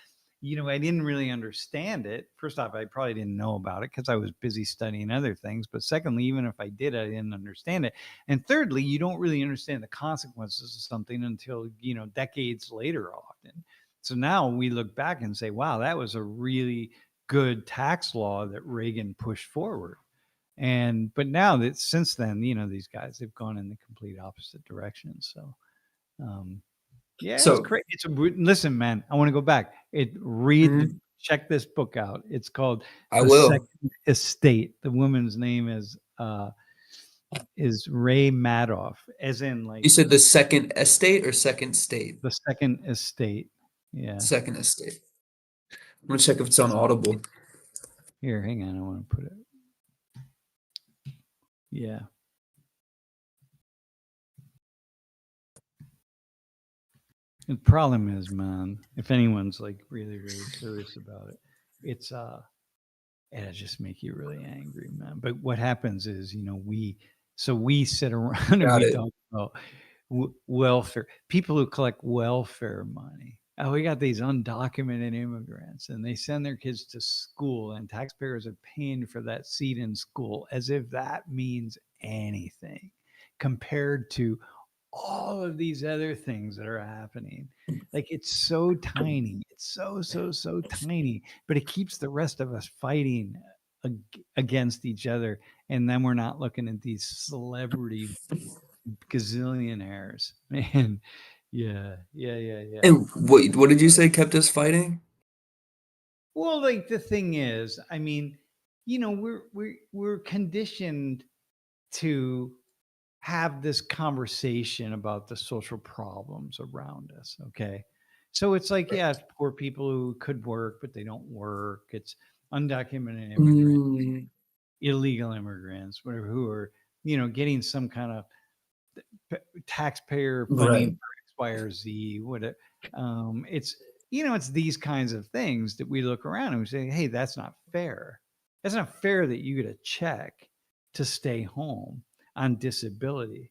I didn't really understand it. First off, I probably didn't know about it because I was busy studying other things. But secondly, even if I did, I didn't understand it. And thirdly, you don't really understand the consequences of something until, decades later often. So now we look back and say, wow, that was a really good tax law that Reagan pushed forward. But now that since then, these guys have gone in the complete opposite direction. So yeah, it's So, great. Listen, man, I want to go back. mhm, Check this book out. It's called I The will. Second Estate. The woman's name is Ray Madoff, as in like You said the second estate or second state? the Second Estate. Yeah. Second estate. I'm gonna check if it's on Audible. Here, hang on. I want to put it. Yeah. The problem is, man, if anyone's like really, really serious about it, it'll just make you really angry, man. But what happens is, we sit around and Got we it. talk about welfare. People who collect welfare money. Oh, we got these undocumented immigrants, and they send their kids to school, and taxpayers are paying for that seat in school, as if that means anything compared to all of these other things that are happening. Like it's so tiny. It's so tiny, but it keeps the rest of us fighting against each other. And then we're not looking at these celebrity gazillionaires. Man, yeah. And what did you say kept us fighting? Well, like the thing is, I mean, we're conditioned to have this conversation about the social problems around us. Okay. So it's like, yeah, it's poor people who could work, but they don't work. It's undocumented immigrants, Mm, illegal immigrants, whatever, who are, getting some kind of taxpayer funding right. for X, Y, or Z. It's these kinds of things that we look around and we say, hey, that's not fair. That's not fair that you get a check to stay home on disability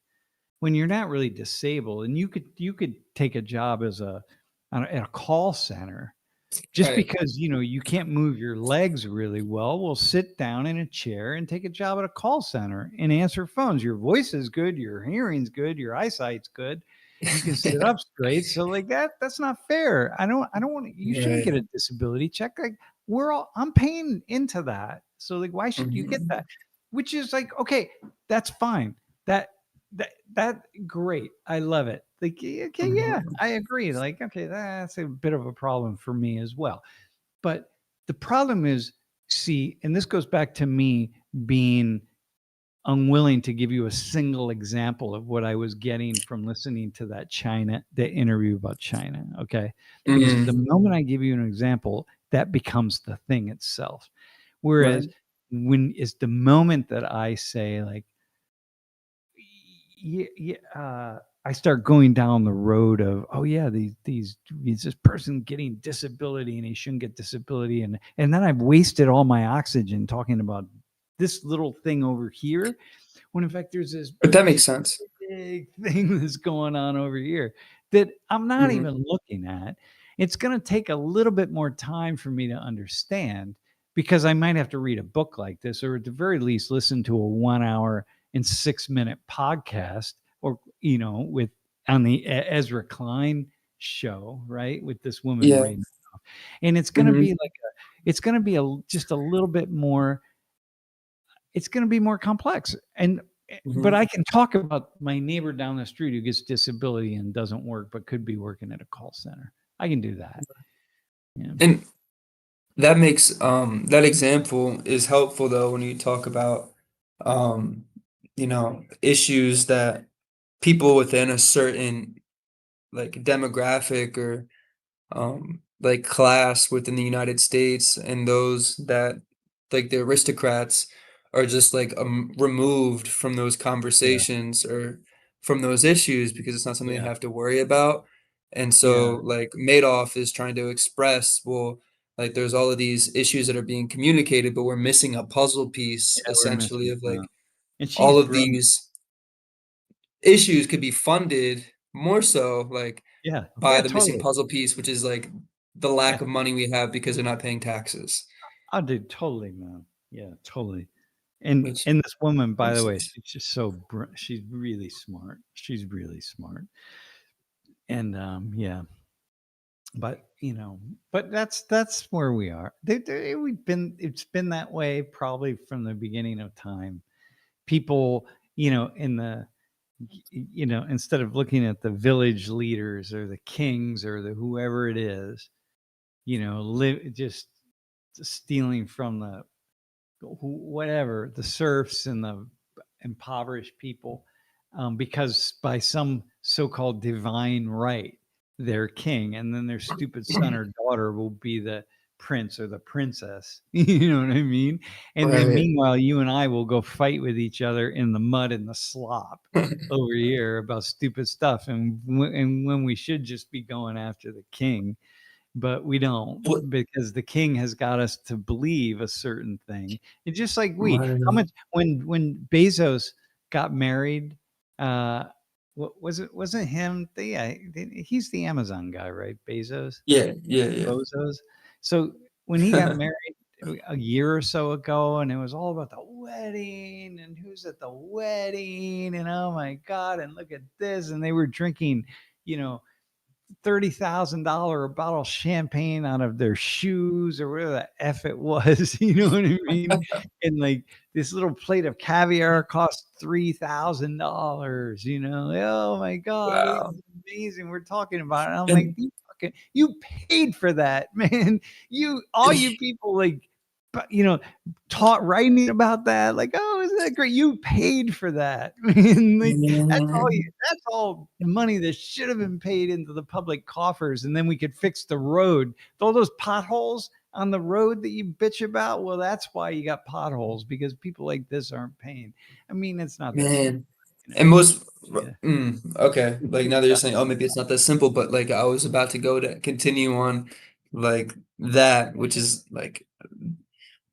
when you're not really disabled, and you could take a job at a call center just Right. because you can't move your legs really well. Sit down in a chair and take a job at a call center and answer phones. Your voice is good, your hearing's good, your eyesight's good, you can sit up straight. So like that's not fair. I don't want to, you shouldn't get Right. a disability check. Like I'm paying into that, so like why should you get Mhm, that? Which is like, okay, that's fine. That great. I love it. Like, okay, yeah, mhm. I agree. Like, okay, that's a bit of a problem for me as well. But the problem is, see, and this goes back to me being unwilling to give you a single example of what I was getting from listening to the interview about China. Okay. Because the Mhm. moment I give you an example, that becomes the thing itself. Whereas Right. when is the moment that I say, like, yeah, I start going down the road of, oh yeah, these this person getting disability and he shouldn't get disability, and then I've wasted all my oxygen talking about this little thing over here, when in fact there's this But that makes sense. big thing that's going on over here that I'm not Mhm. even looking at. It's going to take a little bit more time for me to understand, because I might have to read a book like this, or at the very least listen to a 1 hour and 6 minute podcast, or with on the Ezra Klein show, right, with this woman Yeah. Ray. And it's going to be Mhm, like it's going to be just a little bit more, it's going to be more complex. But mhm. I can talk about my neighbor down the street who gets disability and doesn't work but could be working at a call center. I can do that. Yeah. And that makes that example is helpful though when you talk about um issues that people within a certain like demographic or like class within the United States and those that like the aristocrats are just like removed from those Yeah. conversations or from those issues because it's not something they Yeah. have to worry about. And Yeah. so like Madoff is trying to express, well, like there's all of these issues that are being communicated, but we're missing a puzzle piece Yeah. We're essentially missing. of like And she's all of brilliant. these issues could be funded more so like Yeah. by Yeah. the missing Totally. puzzle piece, which is like the Yeah. lack of money we have because they're not paying taxes, I do totally, man. Yeah. Totally. And which and this woman, by makes the way, sense. she's just so she's really smart. She's really smart. And yeah, but you know, but that's where we are. It's been that way probably from the beginning of time. People, in the instead of looking at the village leaders or the kings or the whoever it is, live just stealing from the whatever the serfs and the impoverished people, because by some so-called divine right they're king, and then their stupid son or daughter will be the prince or the princess. You know what I mean? And then Right. meanwhile, you and I will go fight with each other in the mud and the slop over here about stupid stuff, and when we should just be going after the king, but we don't, What? because the king has got us to believe a certain thing. It's just like how Right. much when Bezos got married, uh, what was it? Wasn't him? He's the Amazon guy, right? Bezos, Yeah, yeah, yeah. Bozos. So when he got married a year or so ago, and it was all about the wedding and who's at the wedding, and oh my god, and look at this, and they were drinking, you know, $30,000 a bottle of champagne out of their shoes or whatever the F it was. You know what I mean? And like this little plate of caviar cost $3,000, Oh my God, it's Wow. amazing. We're talking about it. I'm like, And you paid for that, man. All you people like, but taught writing about that. Like, oh, isn't that great? You paid for that. Man, like, man, that's all money that should have been paid into the public coffers, and then we could fix the road. All those potholes on the road that you bitch about, well, that's why you got potholes, because people like this aren't paying. I mean, it's not that simple, man. And most Yeah. okay, like now that you're saying, oh, maybe it's not that simple, but like I was about to go to continue on like that, which is like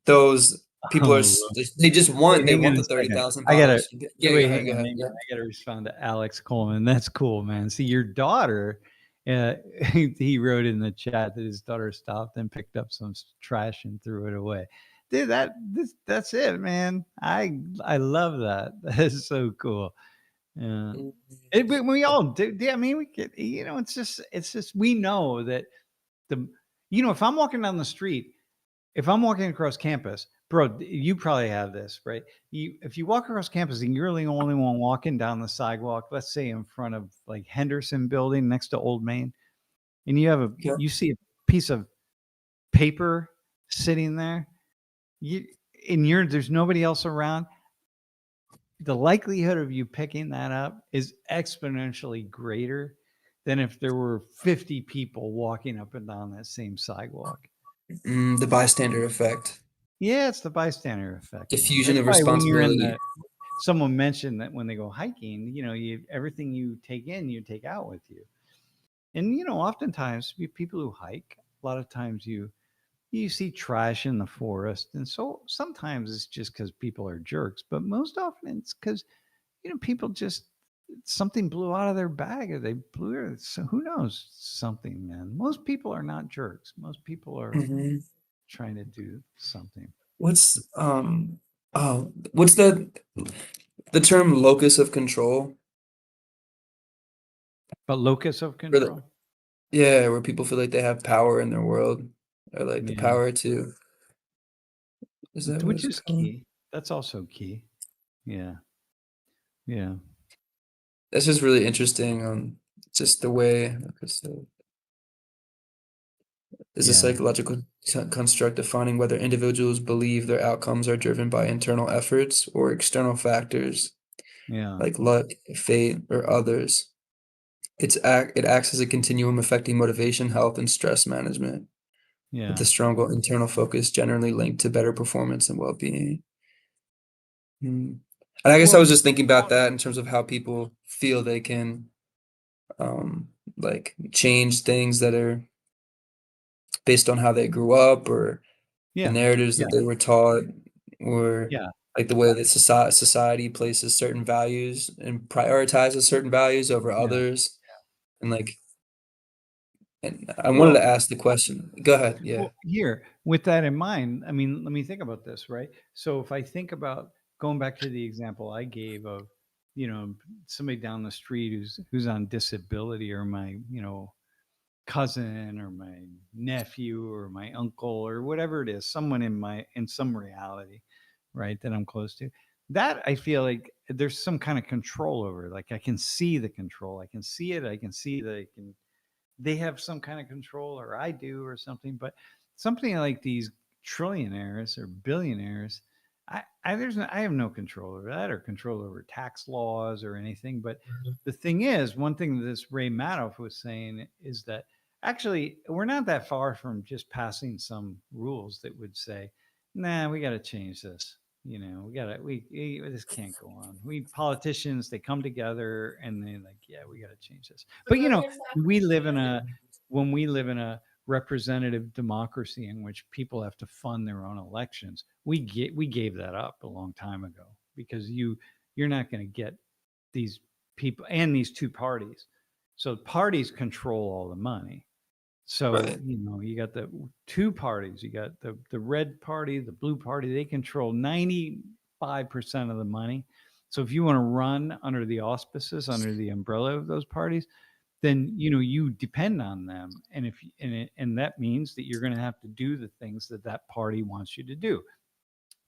those people are Oh, they just wait, want hang on the a second. 30,000 I gotta bottles. Yeah, go wait, ahead, hang go on, ahead. hang Yeah. on. I gotta respond to Alex Coleman. That's cool, man. See, your daughter, uh, he wrote in the chat that his daughter stopped and picked up some trash and threw it away. Dude, that's it, man. I love that. That is so cool. Yeah. Mm, We all do. Yeah, I mean, we get, it's just we know that the if I'm walking down the street, if I'm walking across campus, bro, you probably have this, right? If you walk across campus and you're the only one walking down the sidewalk, let's say in front of like Henderson Building next to Old Main, and okay. you see a piece of paper sitting there, you there's nobody else around, the likelihood of you picking that up is exponentially greater than if there were 50 people walking up and down that same sidewalk. The bystander effect, Yeah, it's the bystander effect, man. diffusion That's of why when you're in responsibility. the someone mentioned that when they go hiking, everything you take in, you take out with you. And oftentimes people who hike, a lot of times you see trash in the forest, and so sometimes it's just because people are jerks, but most often it's because people just something blew out of their bag, or they blew it. So who knows something, man? Most people are not jerks. Most people are Mhm. trying to do something. What's what's the term locus of control But locus of for the control. yeah, where people feel like they have power in their world or like the Yeah. power to is that what Which it's is called? key. That's also key. Yeah. Yeah. That's just really interesting, just the way is a Yeah. psychological construct defining whether individuals believe their outcomes are driven by internal efforts or external factors Yeah. like luck, fate, or others. It acts as a continuum affecting motivation, health, and stress management, with Yeah. the stronger internal focus generally linked to better performance and well-being. Hmm. And I guess I Well, was just thinking about that in terms of how people feel they can um like change things that are based on how they grew up or the yeah. narratives Yeah. that they were taught or Yeah. like the way that society places certain values and prioritizes certain values over Yeah. others. And like, and I wanted to Well, ask the question. Go ahead. Yeah. here, with that in mind, I mean, let me think about this, right? So if I think about going back to the example I gave of, somebody down the street who's on disability, or my, cousin or my nephew or my uncle or whatever it is, someone in some reality, right, that I'm close to. That I feel like there's some kind of control over. Like I can see the control. I can see it. I can see that they have some kind of control or I do or something. But something like these trillionaires or billionaires, I have no control over that or control over tax laws or anything. But Mhm. the thing is, one thing that this Ray Madoff was saying is that actually we're not that far from just passing some rules that would say, nah, we got to change this. You know, we this can't go on. We politicians, they come together and they're like, yeah, we got to change this. But we live in a when we live in a representative democracy in which people have to fund their own elections, we gave that up a long time ago because you're not going to get these people and these two parties. So parties control all the money. So, Right. you got the two parties. You got the red party, the blue party. They control 95% of the money. So if you want to run under the auspices, under the umbrella of those parties, then you depend on them, and if and that means that you're going to have to do the things that that party wants you to do,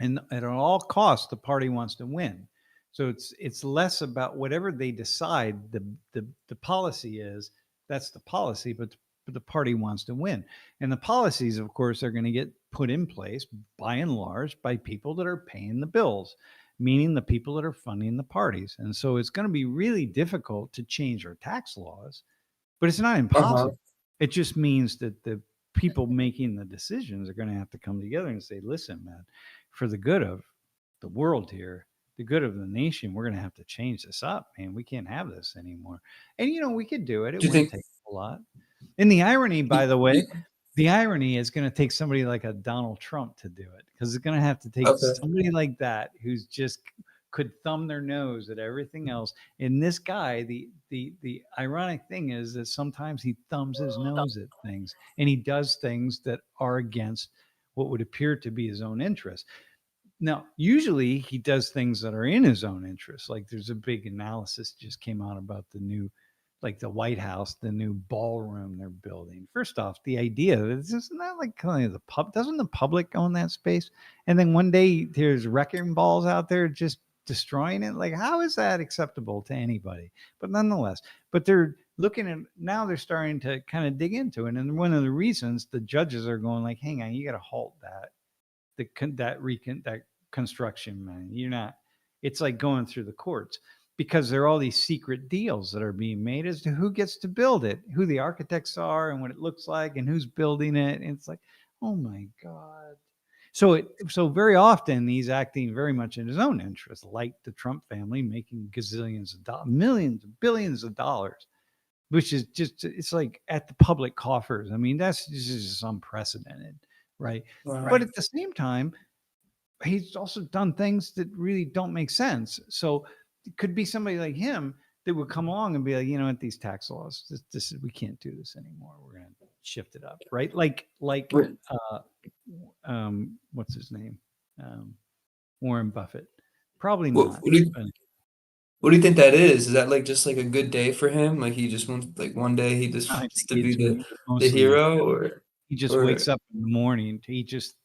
and at all costs the party wants to win. So it's less about whatever they decide the policy is. That's the policy, but the party wants to win, and the policies of course are going to get put in place by and large by people that are paying the bills, meaning the people that are funding the parties. And so it's going to be really difficult to change our tax laws, but it's not Uh-huh. impossible. It just means that the people making the decisions are going to have to come together and say, listen, man, for the good of the world here, the good of the nation, we're going to have to change this up, man. We can't have this anymore. And, we could do it. It Do you wouldn't think? take a lot. And the irony, by the way, y- the irony is going to take somebody like a Donald Trump to do it because it's going to have to take Okay. somebody like that who's just could thumb their nose at everything else. And this guy, the ironic thing is that sometimes he thumbs his nose at things and he does things that are against what would appear to be his own interest. Now, usually he does things that are in his own interest. Like there's a big analysis just came out about the new, like the White House, the new ballroom they're building. First off, the idea that this is not like kind of the pub. Doesn't the public own that space? And then one day there's wrecking balls out there just destroying it. Like, how is that acceptable to anybody? But nonetheless, but they're looking at now they're starting to kind of dig into it. And one of the reasons the judges are going like, hang on, you got to halt that that construction, man. You're not. It's like going through the courts because there are all these secret deals that are being made as to who gets to build it, who the architects are, and what it looks like, and who's building it. And it's like, oh my god. So very often he's acting very much in his own interest, like the Trump family making gazillions of dollars, millions, billions of dollars, which is just it's like at the public coffers. I mean, that's just unprecedented, right? Wow. But at the same time, he's also done things that really don't make sense. So it could be somebody like him that would come along and be like, at these tax laws, this is we can't do this anymore. We're going to shift it up, right? Like What, uh, what's his name, Warren Buffett. Probably what, not. what do you But what do you think that is? Is that like just like a good day for him? Like he just wants like one day he just I wants think to be it's the mostly hero he just wakes or up in the morning. He just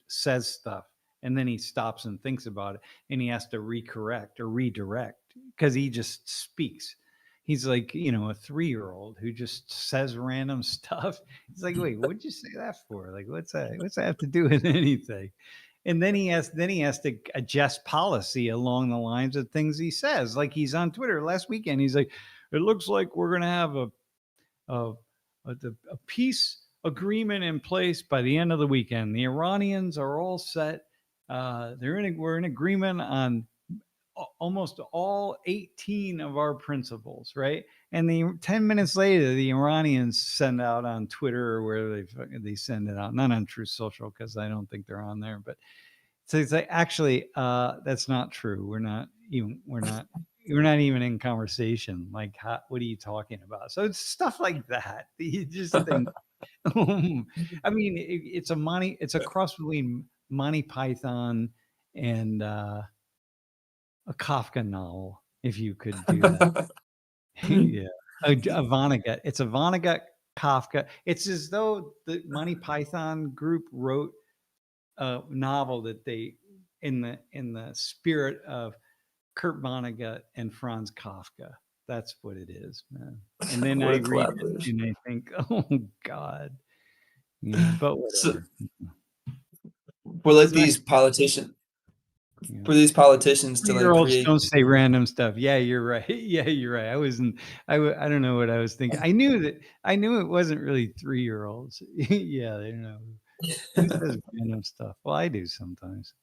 says stuff and then he stops and thinks about it and he has to recorrect or redirect because he just speaks. He's like, a 3-year-old who just says random stuff. He's like, wait, what'd you say that for? Like, what's that have to do with anything? And then he has to adjust policy along the lines of things he says. Like he's on Twitter last weekend. He's like, it looks like we're gonna have a, a peace agreement in place by the end of the weekend. The Iranians are all set. We're in agreement on almost all 18 of our principles, right? And 10 minutes later, the Iranians send out on Twitter or where they send it out, not on Truth Social because I don't think they're on there, but so it's like actually that's not true. We're not even in conversation. Like, what are you talking about? So it's stuff like that. You just think, I mean, it's a cross between Monty Python and a Kafka novel, if you could do that. Yeah, a Vonnegut. It's a Vonnegut Kafka. It's as though the Monty Python group wrote a novel that they in the spirit of Kurt Vonnegut and Franz Kafka. That's what it is, man. And then What I a read it collaboration. and I think, oh God, yeah, but So whatever. for like It's nice. for these politicians to like 3-year-olds create. don't say random stuff. Yeah, you're right. Yeah, you're right. I wasn't. I don't know what I was thinking. I knew that. I knew it wasn't really 3-year-olds. Yeah, they don't know. Who says random stuff? Well, I do sometimes.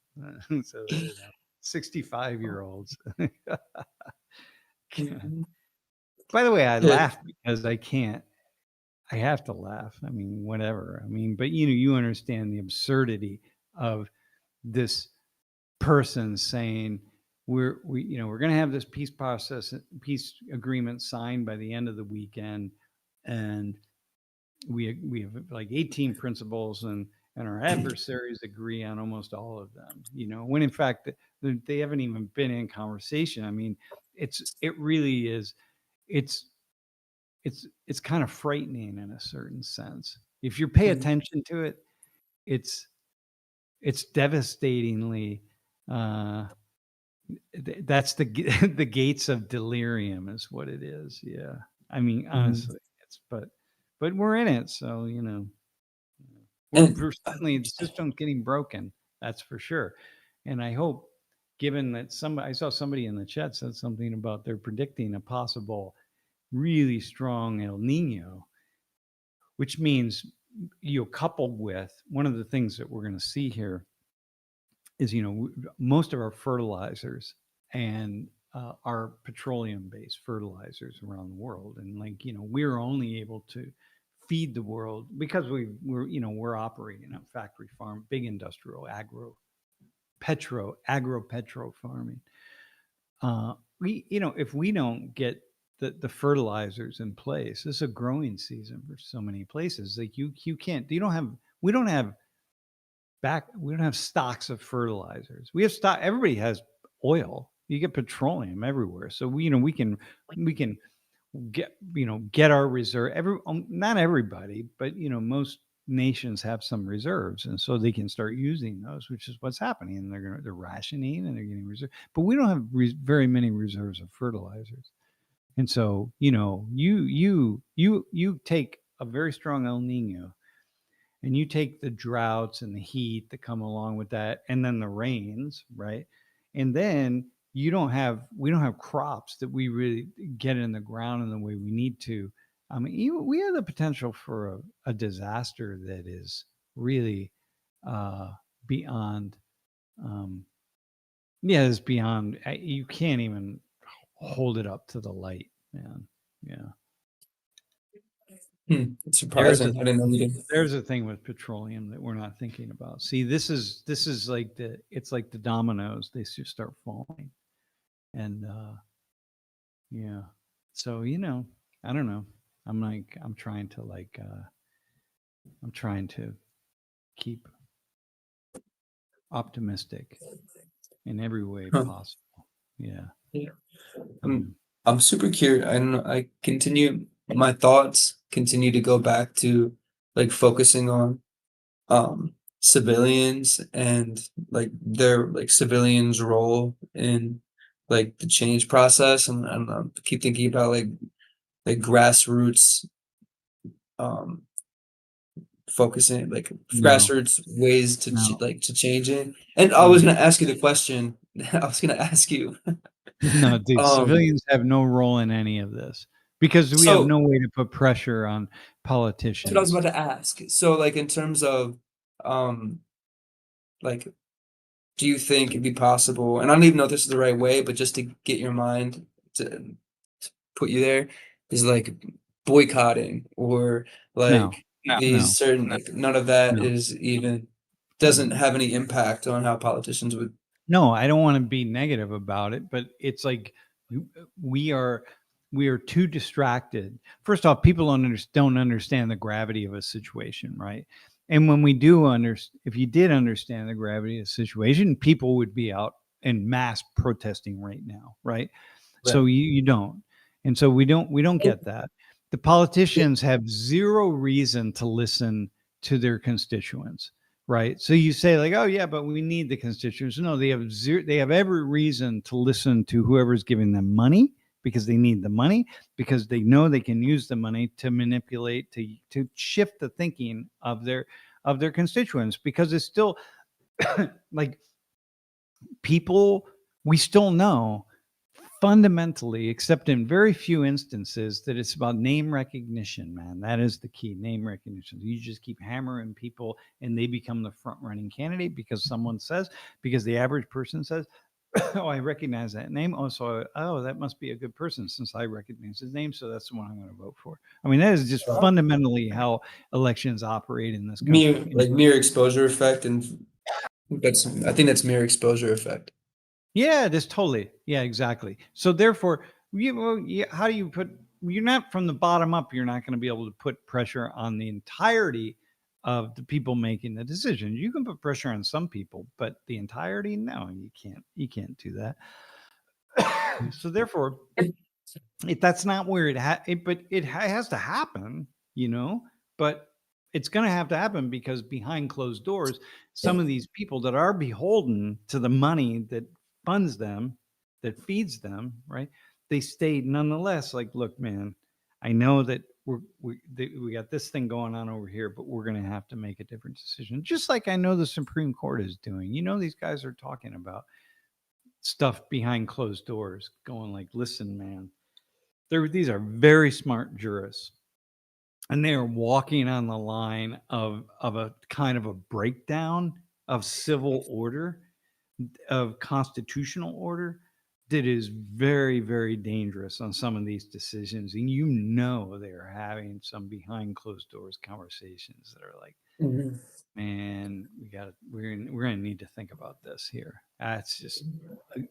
So there you go. 65-year-olds. By the way, I Yeah. laugh because I can't. I have to laugh. I mean, whatever. I mean, but you understand the absurdity of this person saying we're going to have this peace agreement signed by the end of the weekend, and we have like 18 principles, and our adversaries agree on almost all of them, when in fact they haven't even been in conversation. I mean, it really is. It's it's it's kind of frightening in a certain sense. If you pay Mhm. attention to it, it's devastatingly uh that's the the gates of delirium is what it is. Yeah. I mean, Mhm. honestly, but we're in it, so And we're certainly, the system's getting broken, that's for sure. And I hope, given that I saw somebody in the chat said something about they're predicting a possible really strong El Nino, which means, coupled with one of the things that we're going to see here is, most of our fertilizers and are petroleum based fertilizers around the world. And like, we're only able to feed the world because we're operating a factory farm, big industrial agro petro farming. If we don't get the fertilizers in place, this is a growing season for so many places. Like you can't, we don't have stocks of fertilizers. We have stock. Everybody has oil. You get petroleum everywhere. So we can get our reserve. Not everybody, but most nations have some reserves, and so they can start using those, which is what's happening. And they're rationing and they're getting reserve. But we don't have very many reserves of fertilizers. And so you take a very strong El Nino, and you take the droughts and the heat that come along with that, and then the rains, right? And then we don't have crops that we really get in the ground in the way we need to. I mean, we have the potential for a disaster that is really uh, beyond. Um, yeah, it's beyond. You can't even hold it up to the light, man. Yeah. It's There's a surprising. I didn't know you did. there's a thing with petroleum that we're not thinking about. See, this is like it's like the dominoes. They just start falling, and yeah. So I don't know. I'm trying to keep optimistic in every way Huh. possible. Yeah. Yeah. Yeah. I'm super curious. I don't know. My thoughts continue to go back to like focusing on civilians and like their like civilians role in like the change process. And I keep thinking about like grassroots um focusing like No, grassroots ways to no, like to change it. And I no, was gonna ask you the question. I was gonna ask you. no, dude. um Civilians have no role in any of this because we have so no way to put pressure on that's what I was about politicians. to ask. So like in terms of um like do you think it'd be possible, and I don't even know if this is the right way, but just to get your mind to put you there, is like boycotting or No, like no, these certain like none of that no, is even no. doesn't have any impact on how politicians would. No, I don't want to be negative about it, but it's like we are we are too distracted. First off, people don't understand the gravity of a situation, right? And when we do if you did understand the gravity of the situation, people would be out in mass protesting right now, right? Right. So you don't, and so we don't get that. The politicians have zero reason to listen to their constituents, right? So you say like, oh yeah, but we need the constituents. No, they have zero. They have every reason to listen to whoever's giving them money because they need the money, because they know they can use the money to manipulate, to shift the thinking of their constituents, because it's still like people, we still know fundamentally, except in very few instances, that it's about name recognition, man. That is the key, name recognition. You just keep hammering people and they become the front running candidate because someone says, because the average person says, oh, I recognize that name. Oh, that must be a good person since I recognize his name. So that's the one I'm going to vote for. I mean, that is just fundamentally how elections operate in this country. Mere exposure effect, and I think that's mere exposure effect. Yeah, this totally. Yeah, exactly. So therefore, how do you put? You're not from the bottom up. You're not going to be able to put pressure on the entirety of the people making the decision. You can put pressure on some people, but the entirety, no, you can't. You can't do that. So therefore, that's not where but it has to happen, you know. But it's going to have to happen because behind closed doors, some of these people that are beholden to the money that funds them, that feeds them, right? They stay nonetheless. Like, look, man, I know that we got this thing going on over here, but we're going to have to make a different decision. Just like I know the Supreme Court is doing. You know, these guys are talking about stuff behind closed doors, going like, listen, man, these are very smart jurists, and they are walking on the line of a kind of a breakdown of civil order, of constitutional order, that is very, very dangerous on some of these decisions. And you know they're having some behind closed doors conversations that are like, Mhm. man, we're gonna need to think about this here. That's just,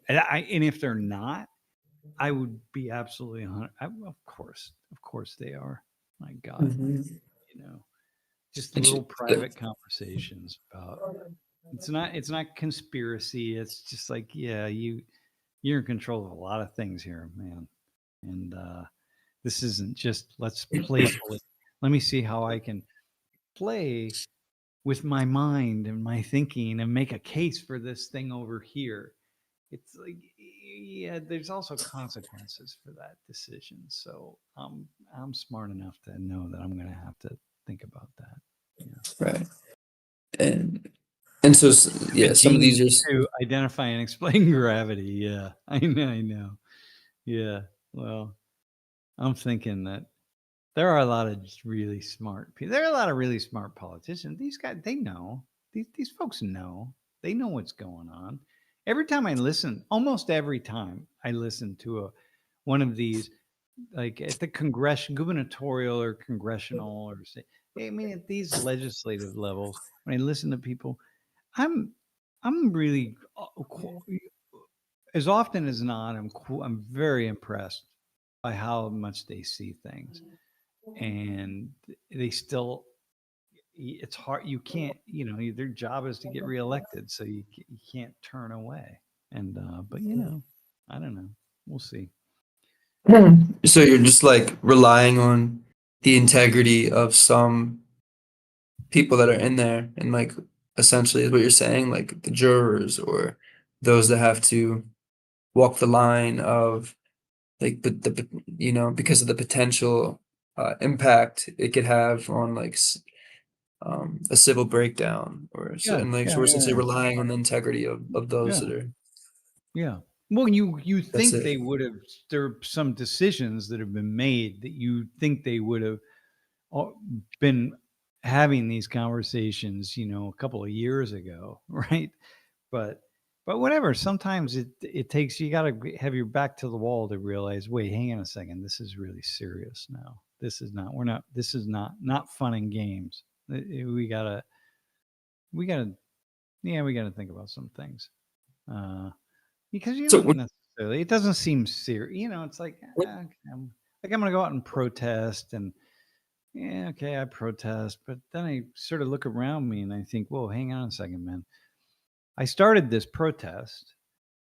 and if they're not, I would be absolutely of course they are. My God, Mhm. you know, just It's little ju- private conversations about. It's not conspiracy. It's just like, yeah, you're in control of a lot of things here, man. And this isn't just let's playfully. Let me see how I can play with my mind and my thinking and make a case for this thing over here. It's like, yeah, there's also consequences for that decision. So I'm smart enough to know that I'm going to have to think about that. Yeah. right. And and so I'm a yeah, some of these genius are to identify and explain gravity. Yeah, I know. I know. Yeah. Well, I'm thinking that there are a lot of just really smart people. There are a lot of really smart politicians. These guys, they know. These folks know. They know what's going on. Every time I listen, almost every time I listen to one of these, like at the gubernatorial or congressional or say, I mean, at these legislative levels, when I listen to people, I'm I'm really as often as not, I'm very impressed by how much they see things, and they still, it's hard, you can't, their job is to get reelected, so you can't turn away. And but I don't know, we'll see. so you're just like relying on the integrity of some people that are in there, and like essentially is what you're saying, like the jurors or those that have to walk the line of like because of the potential impact it could have on like a civil breakdown or so, Yeah, and like so yeah, we're yeah, essentially relying on the integrity of those yeah, that are yeah. Well, you that's think it. they would have, there are some decisions that have been made that you think they would have been having these conversations, a couple of years ago, right? But whatever. Sometimes it takes, you got to have your back to the wall to realize, wait, hang on a second, this is really serious now. This is not. We're not. This is not fun and games. We gotta yeah, we gotta think about some things. Uh, because So not necessarily. It doesn't seem serious. It's like, okay, I'm gonna go out and protest, and yeah, okay, I protest, but then I sort of look around me and I think, whoa, hang on a second, man. I started this protest,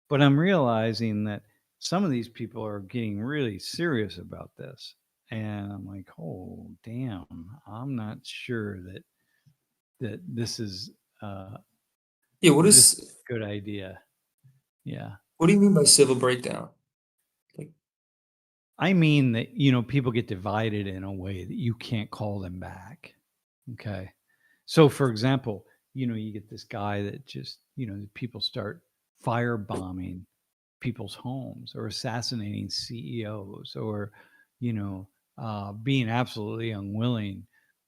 but I'm realizing that some of these people are getting really serious about this. And I'm like, oh damn, I'm not sure that uh, Yeah, this is a good idea. Yeah. what do you mean by civil breakdown? Like, I mean that, people get divided in a way that you can't call them back. Okay. So, for example, you get this guy that just, people start firebombing people's homes or assassinating CEOs or, being absolutely unwilling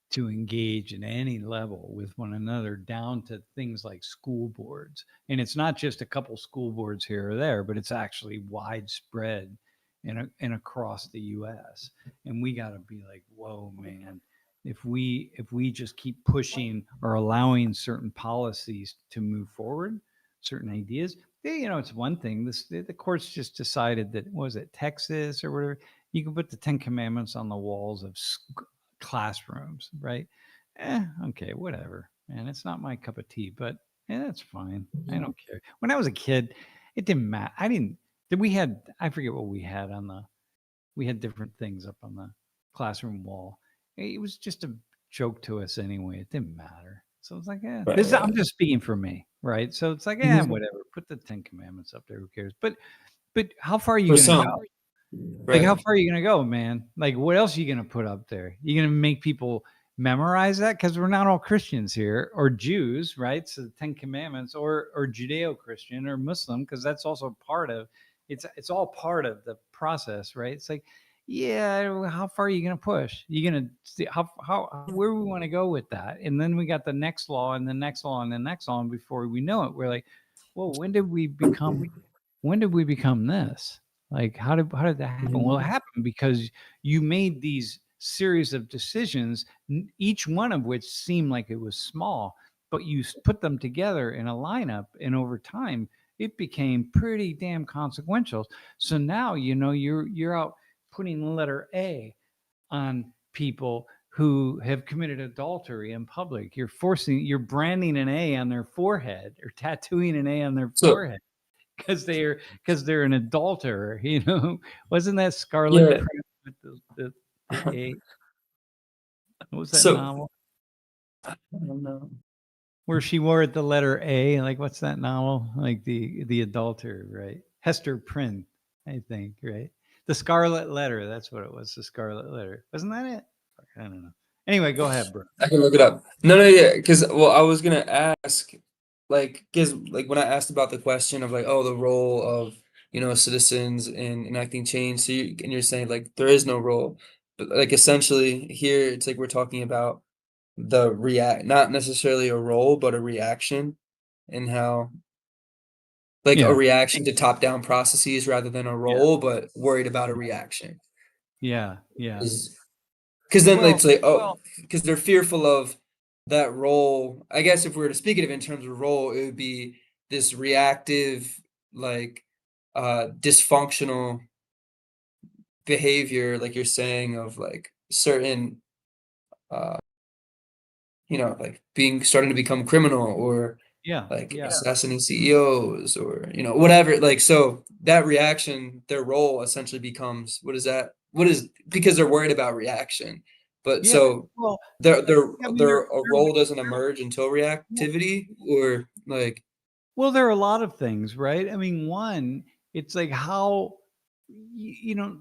to engage in any level with one another down to things like school boards. And it's not just a couple school boards here or there, but it's actually widespread and across the US. And we got to be like, whoa, man, if we just keep pushing or allowing certain policies to move forward, certain ideas, it's one thing. The courts just decided that, what was it, Texas or whatever, you can put the Ten Commandments on the walls of classrooms, right? Okay, whatever, man. It's not my cup of tea, but that's fine. I don't care. When I was a kid, it didn't matter. I didn't. We had, I forget what we had on the. We had different things up on the classroom wall. It was just a joke to us anyway. It didn't matter. So it's like, right, this. I'm right. just speaking for me, right? So it's like, Mhm. whatever. Put the Ten Commandments up there. Who cares? But how far are you For gonna go? some, Like, how right. far are you gonna go, man? Like, what else are you gonna put up there? You gonna make people memorize that? Because we're not all Christians here, or Jews, right? So the Ten Commandments, or Judeo-Christian, or Muslim, because that's also part of it's all part of the process, right? It's like, yeah, how far are you gonna push? You gonna see how where we want to go with that? And then we got the next law, and the next law, and the next law, and before we know it, we're like, well, when did we become this? Like, how did that happen? Well, it Mhm. happened because you made these series of decisions, each one of which seemed like it was small, but you put them together in a lineup, and over time, it became pretty damn consequential. So now, you're out putting the letter A on people who have committed adultery in public. You're branding an A on their forehead or tattooing an A on their So, forehead because they're an adulterer. Wasn't that Scarlet yeah. Prince with the A? What was that So, novel I don't know. where she wore the letter A? Like, what's that novel? Like the adulterer, right? Hester Prynne, I think, right? The Scarlet Letter. That's what it was. The Scarlet Letter. Wasn't that it? I don't know. Anyway, go ahead, bro. I can look it up. No, no, yeah, because well, I was gonna ask, like, because like when I asked about the question of like, oh, the role of citizens in enacting change, so and you're saying like there is no role, but like essentially here it's like we're talking about the react, not necessarily a role, but a reaction, and how like a Yeah, reaction to top-down processes rather than a yeah, role, but worried about a yeah, reaction. yeah, yeah. Is because then Well, it's like, oh, because they're fearful of that role. I guess if we were to speak of it in terms of role, it would be this reactive, like, dysfunctional behavior, like you're saying, of like certain, uh, like being starting to become criminal or yeah, like yeah, assassinating CEOs or whatever. Like so that reaction, their role essentially becomes what is that? What is because they're worried about reaction. But yeah. so Well, I mean, their a role doesn't emerge until they're reactivity or like Well, there are a lot of things, right? I mean, one, it's like how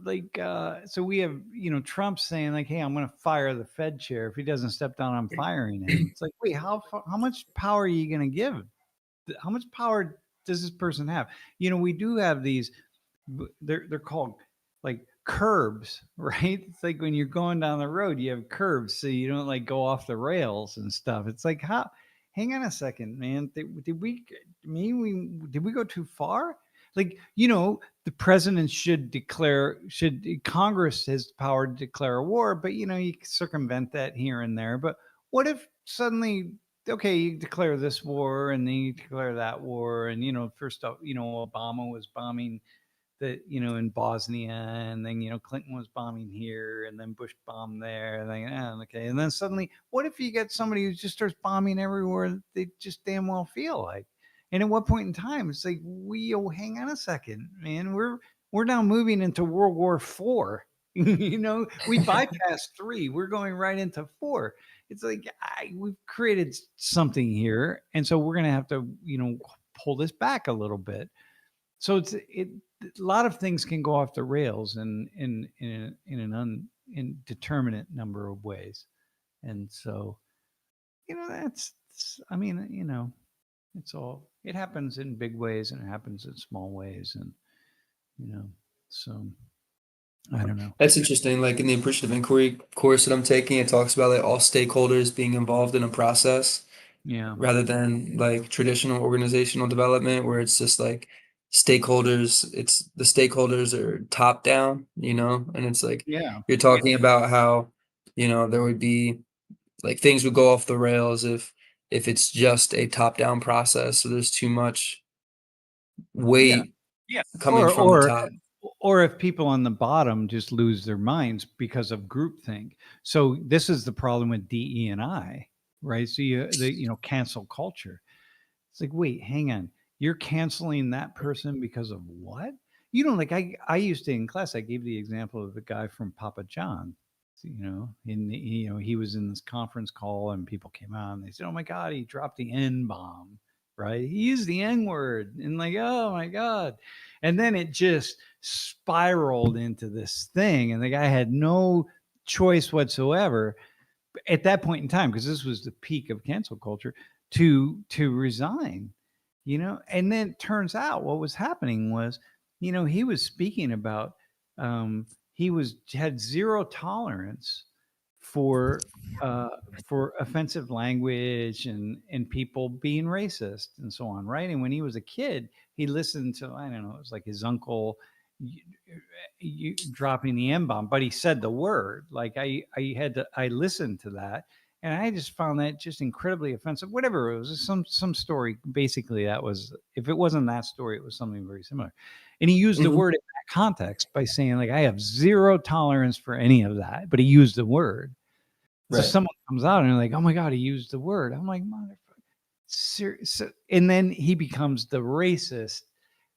like so we have, Trump saying like, "Hey, I'm going to fire the Fed chair if he doesn't step down. I'm firing him." It's like, wait, how much power are you going to give? How much power does this person have? We do have these. They're called like curbs, right? It's like when you're going down the road, you have curbs so you don't like go off the rails and stuff. It's like, how? Hang on a second, man. Did we go too far? Like, the president should Congress has the power to declare a war, but you can circumvent that here and there. But what if suddenly, okay, you declare this war and then you declare that war, and first off, Obama was bombing in Bosnia, and then Clinton was bombing here, and then Bush bombed there, and then okay, and then suddenly, what if you get somebody who just starts bombing everywhere that they just damn well feel like? And at what point in time, it's like, hang on a second, man, we're now moving into World War IV. We bypassed 3. We're going right into 4. It's like we've created something here, and so we're going to have to, pull this back a little bit. So a lot of things can go off the rails in an indeterminate number of ways, and so that's I mean it's all it happens in big ways and it happens in small ways, and you know so I don't know. That's interesting. Like in the appreciative inquiry course that I'm taking, it talks about like all stakeholders being involved in a process Yeah, rather than like traditional organizational development where it's just like stakeholders, it's the stakeholders are top down, and it's like yeah, you're talking about how, there would be like things would go off the rails if it's just a top down process. So there's too much yeah. weight coming or from the or top. or if people on the bottom just lose their minds because of groupthink. So this is the problem with DE and I, right? So cancel culture. It's like, wait, hang on. You're canceling that person because of what? Like I used to in class, I gave the example of the guy from Papa John. He was in this conference call and people came out and they said, "Oh my God, he dropped the N bomb." Right? He used the N word and like, oh my God. And then it just spiraled into this thing. And the guy had no choice whatsoever at that point in time, because this was the peak of cancel culture, to resign. And then it turns out what was happening was, he was speaking about, he was had zero tolerance for uh for offensive language and people being racist and so on, right? And when he was a kid, he listened to, I don't know, it was like his uncle dropping the M bomb, but he said the word. Like I listened to that, and I just found that just incredibly offensive. Whatever it was, some story. Basically, that was, if it wasn't that story, it was something very similar. And he used the Mhm. word in that context by saying like, I have zero tolerance for any of that, but he used the word. So Right. someone comes out and they're like, "Oh my God, he used the word." I'm like, "Motherfucker." So, and then he becomes the racist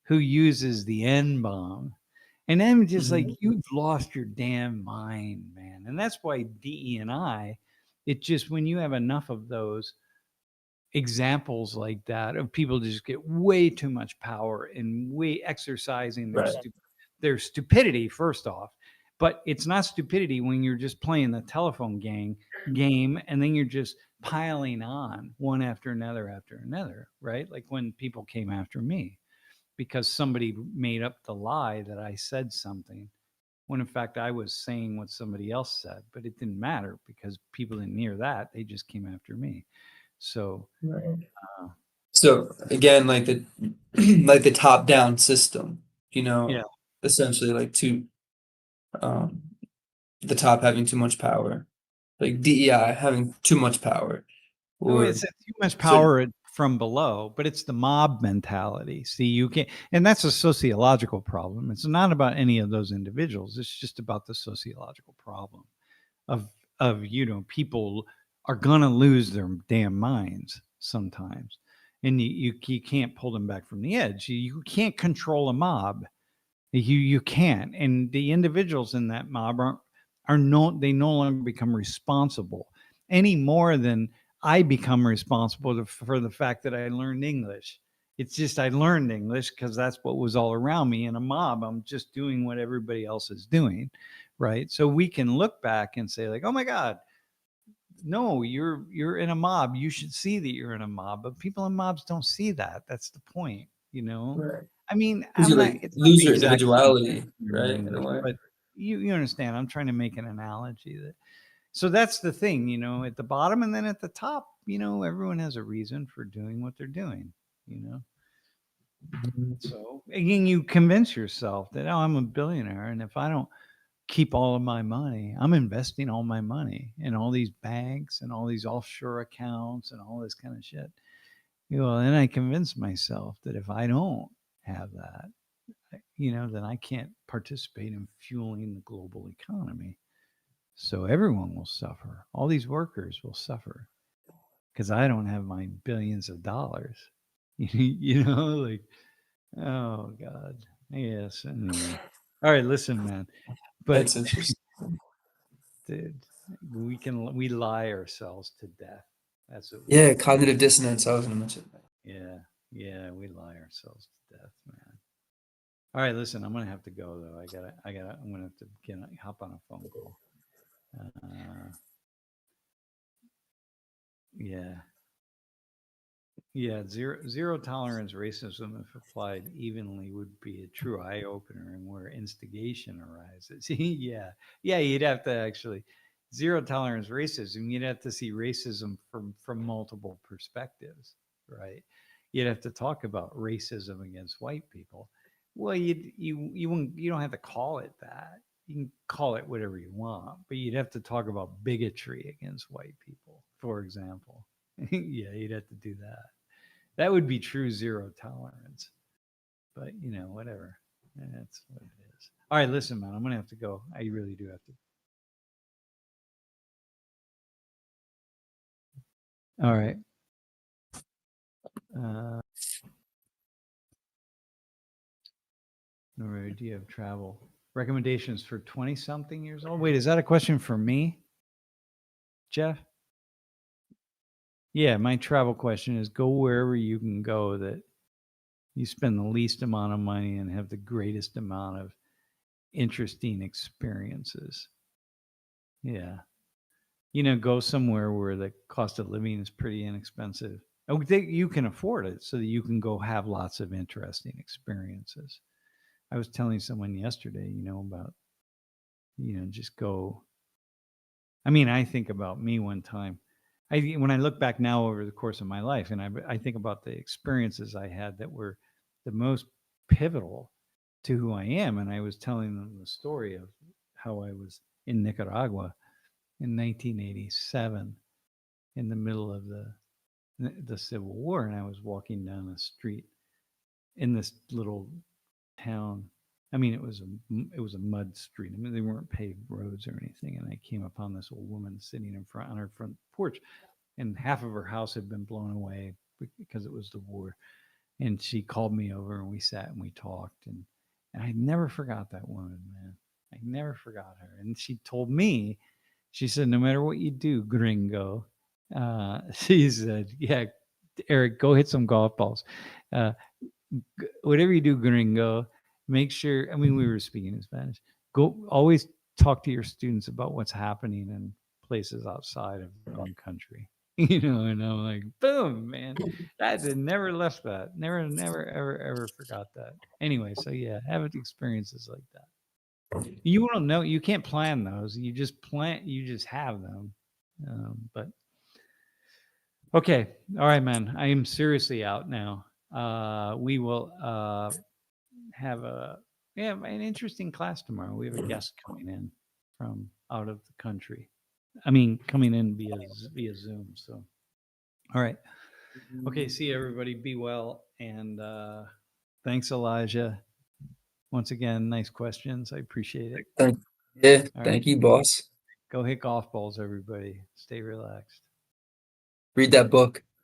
who uses the N bomb. And I'm just like, Mhm. you've lost your damn mind, man. And that's why DE and I, it just, when you have enough of those examples like that of people just get way too much power and way exercising Right. their stupidity first off. But it's not stupidity when you're just playing the telephone game and then you're just piling on one after another, right? Like when people came after me because somebody made up the lie that I said something, when in fact I was saying what somebody else said, but it didn't matter because people didn't hear that. They just came after me. So, Right. uh, So again, like the like the top down system, yeah. essentially like um the top having too much power, like DEI having too much power, Oh, or it's too much so power from below, but it's the mob mentality. See, you can't, and that's a sociological problem. It's not about any of those individuals. It's just about the sociological problem of people are gonna lose their damn minds sometimes, and you can't pull them back from the edge. You can't control a mob. You can't, and the individuals in that mob no longer become responsible any more than I become responsible for the fact that I learned English. It's just I learned English because that's what was all around me. In a mob, I'm just doing what everybody else is doing, right? So we can look back and say like, oh my God, no, you're in a mob. You should see that you're in a mob, but people in mobs don't see that. That's the point, you know. right, I mean, because you like it's not lose the your exact same individuality, thing in right, in a English, way. but you understand. I'm trying to make an analogy that, so that's the thing, at the bottom and then at the top, everyone has a reason for doing what they're doing, you know. Mhm. So again, you convince yourself that, oh, I'm a billionaire, and if I don't keep all of my money, I'm investing all my money in all these banks and all these offshore accounts and all this kind of shit. Then I convince myself that if I don't have that, then I can't participate in fueling the global economy. So everyone will suffer. All these workers will suffer because I don't have my billions of dollars. Like, oh God. Yes. Anyway. All right, listen, man. But That's interesting. dude, we lie ourselves to death. That's what we Yeah, do. cognitive dissonance. I was gonna mention that. Yeah, we lie ourselves to death, man. All right, listen, I'm gonna have to go though. I'm gonna have to hop on a phone call. Yeah, yeah. Zero tolerance racism, if applied evenly, would be a true eye opener, and where instigation arises. Yeah, yeah. You'd have to actually zero tolerance racism. You'd have to see racism from multiple perspectives, right? You'd have to talk about racism against white people. Well, you don't have to call it that. You can call it whatever you want, but you'd have to talk about bigotry against white people, for example. Yeah, you'd have to do that. That would be true zero tolerance. But whatever. That's what it is. All right, listen, man, I'm gonna have to go. I really do have to. All right. Where do you have travel recommendations for 20-something years old? Wait, is that a question for me, Jeff? Yeah, my travel question is go wherever you can go that you spend the least amount of money and have the greatest amount of interesting experiences. Yeah. Go somewhere where the cost of living is pretty inexpensive. You can afford it so that you can go have lots of interesting experiences. I was telling someone yesterday, about, just go. I mean, I think about me one time. When I look back now over the course of my life, and I think about the experiences I had that were the most pivotal to who I am, and I was telling them the story of how I was in Nicaragua in 1987 in the middle of the Civil War, and I was walking down the street in this little town. I mean, it was a mud street. I mean, they weren't paved roads or anything. And I came upon this old woman sitting in front on her front porch, and half of her house had been blown away because it was the war. And she called me over, and we sat and we talked, and I never forgot that woman, man. I never forgot her. And she told me, she said, no matter what you do, gringo, she said, yeah, Eric, go hit some golf balls. Whatever you do, gringo, make sure. I mean, we were speaking in Spanish. Go always talk to your students about what's happening in places outside of their own country. And I'm like, boom, man. I never left that. Never, ever, ever forgot that. Anyway, so yeah, have experiences like that. You don't know. You can't plan those. You just plan. You just have them. But okay, all right, man. I am seriously out now. We will have an interesting class tomorrow. We have a guest coming in from out of the country. I mean, coming in via Zoom. So, all right. Okay. See you, everybody. Be well, and thanks, Elijah. Once again, nice questions. I appreciate it. Thank Right. you, boss. Go hit golf balls, everybody. Stay relaxed. Read that book.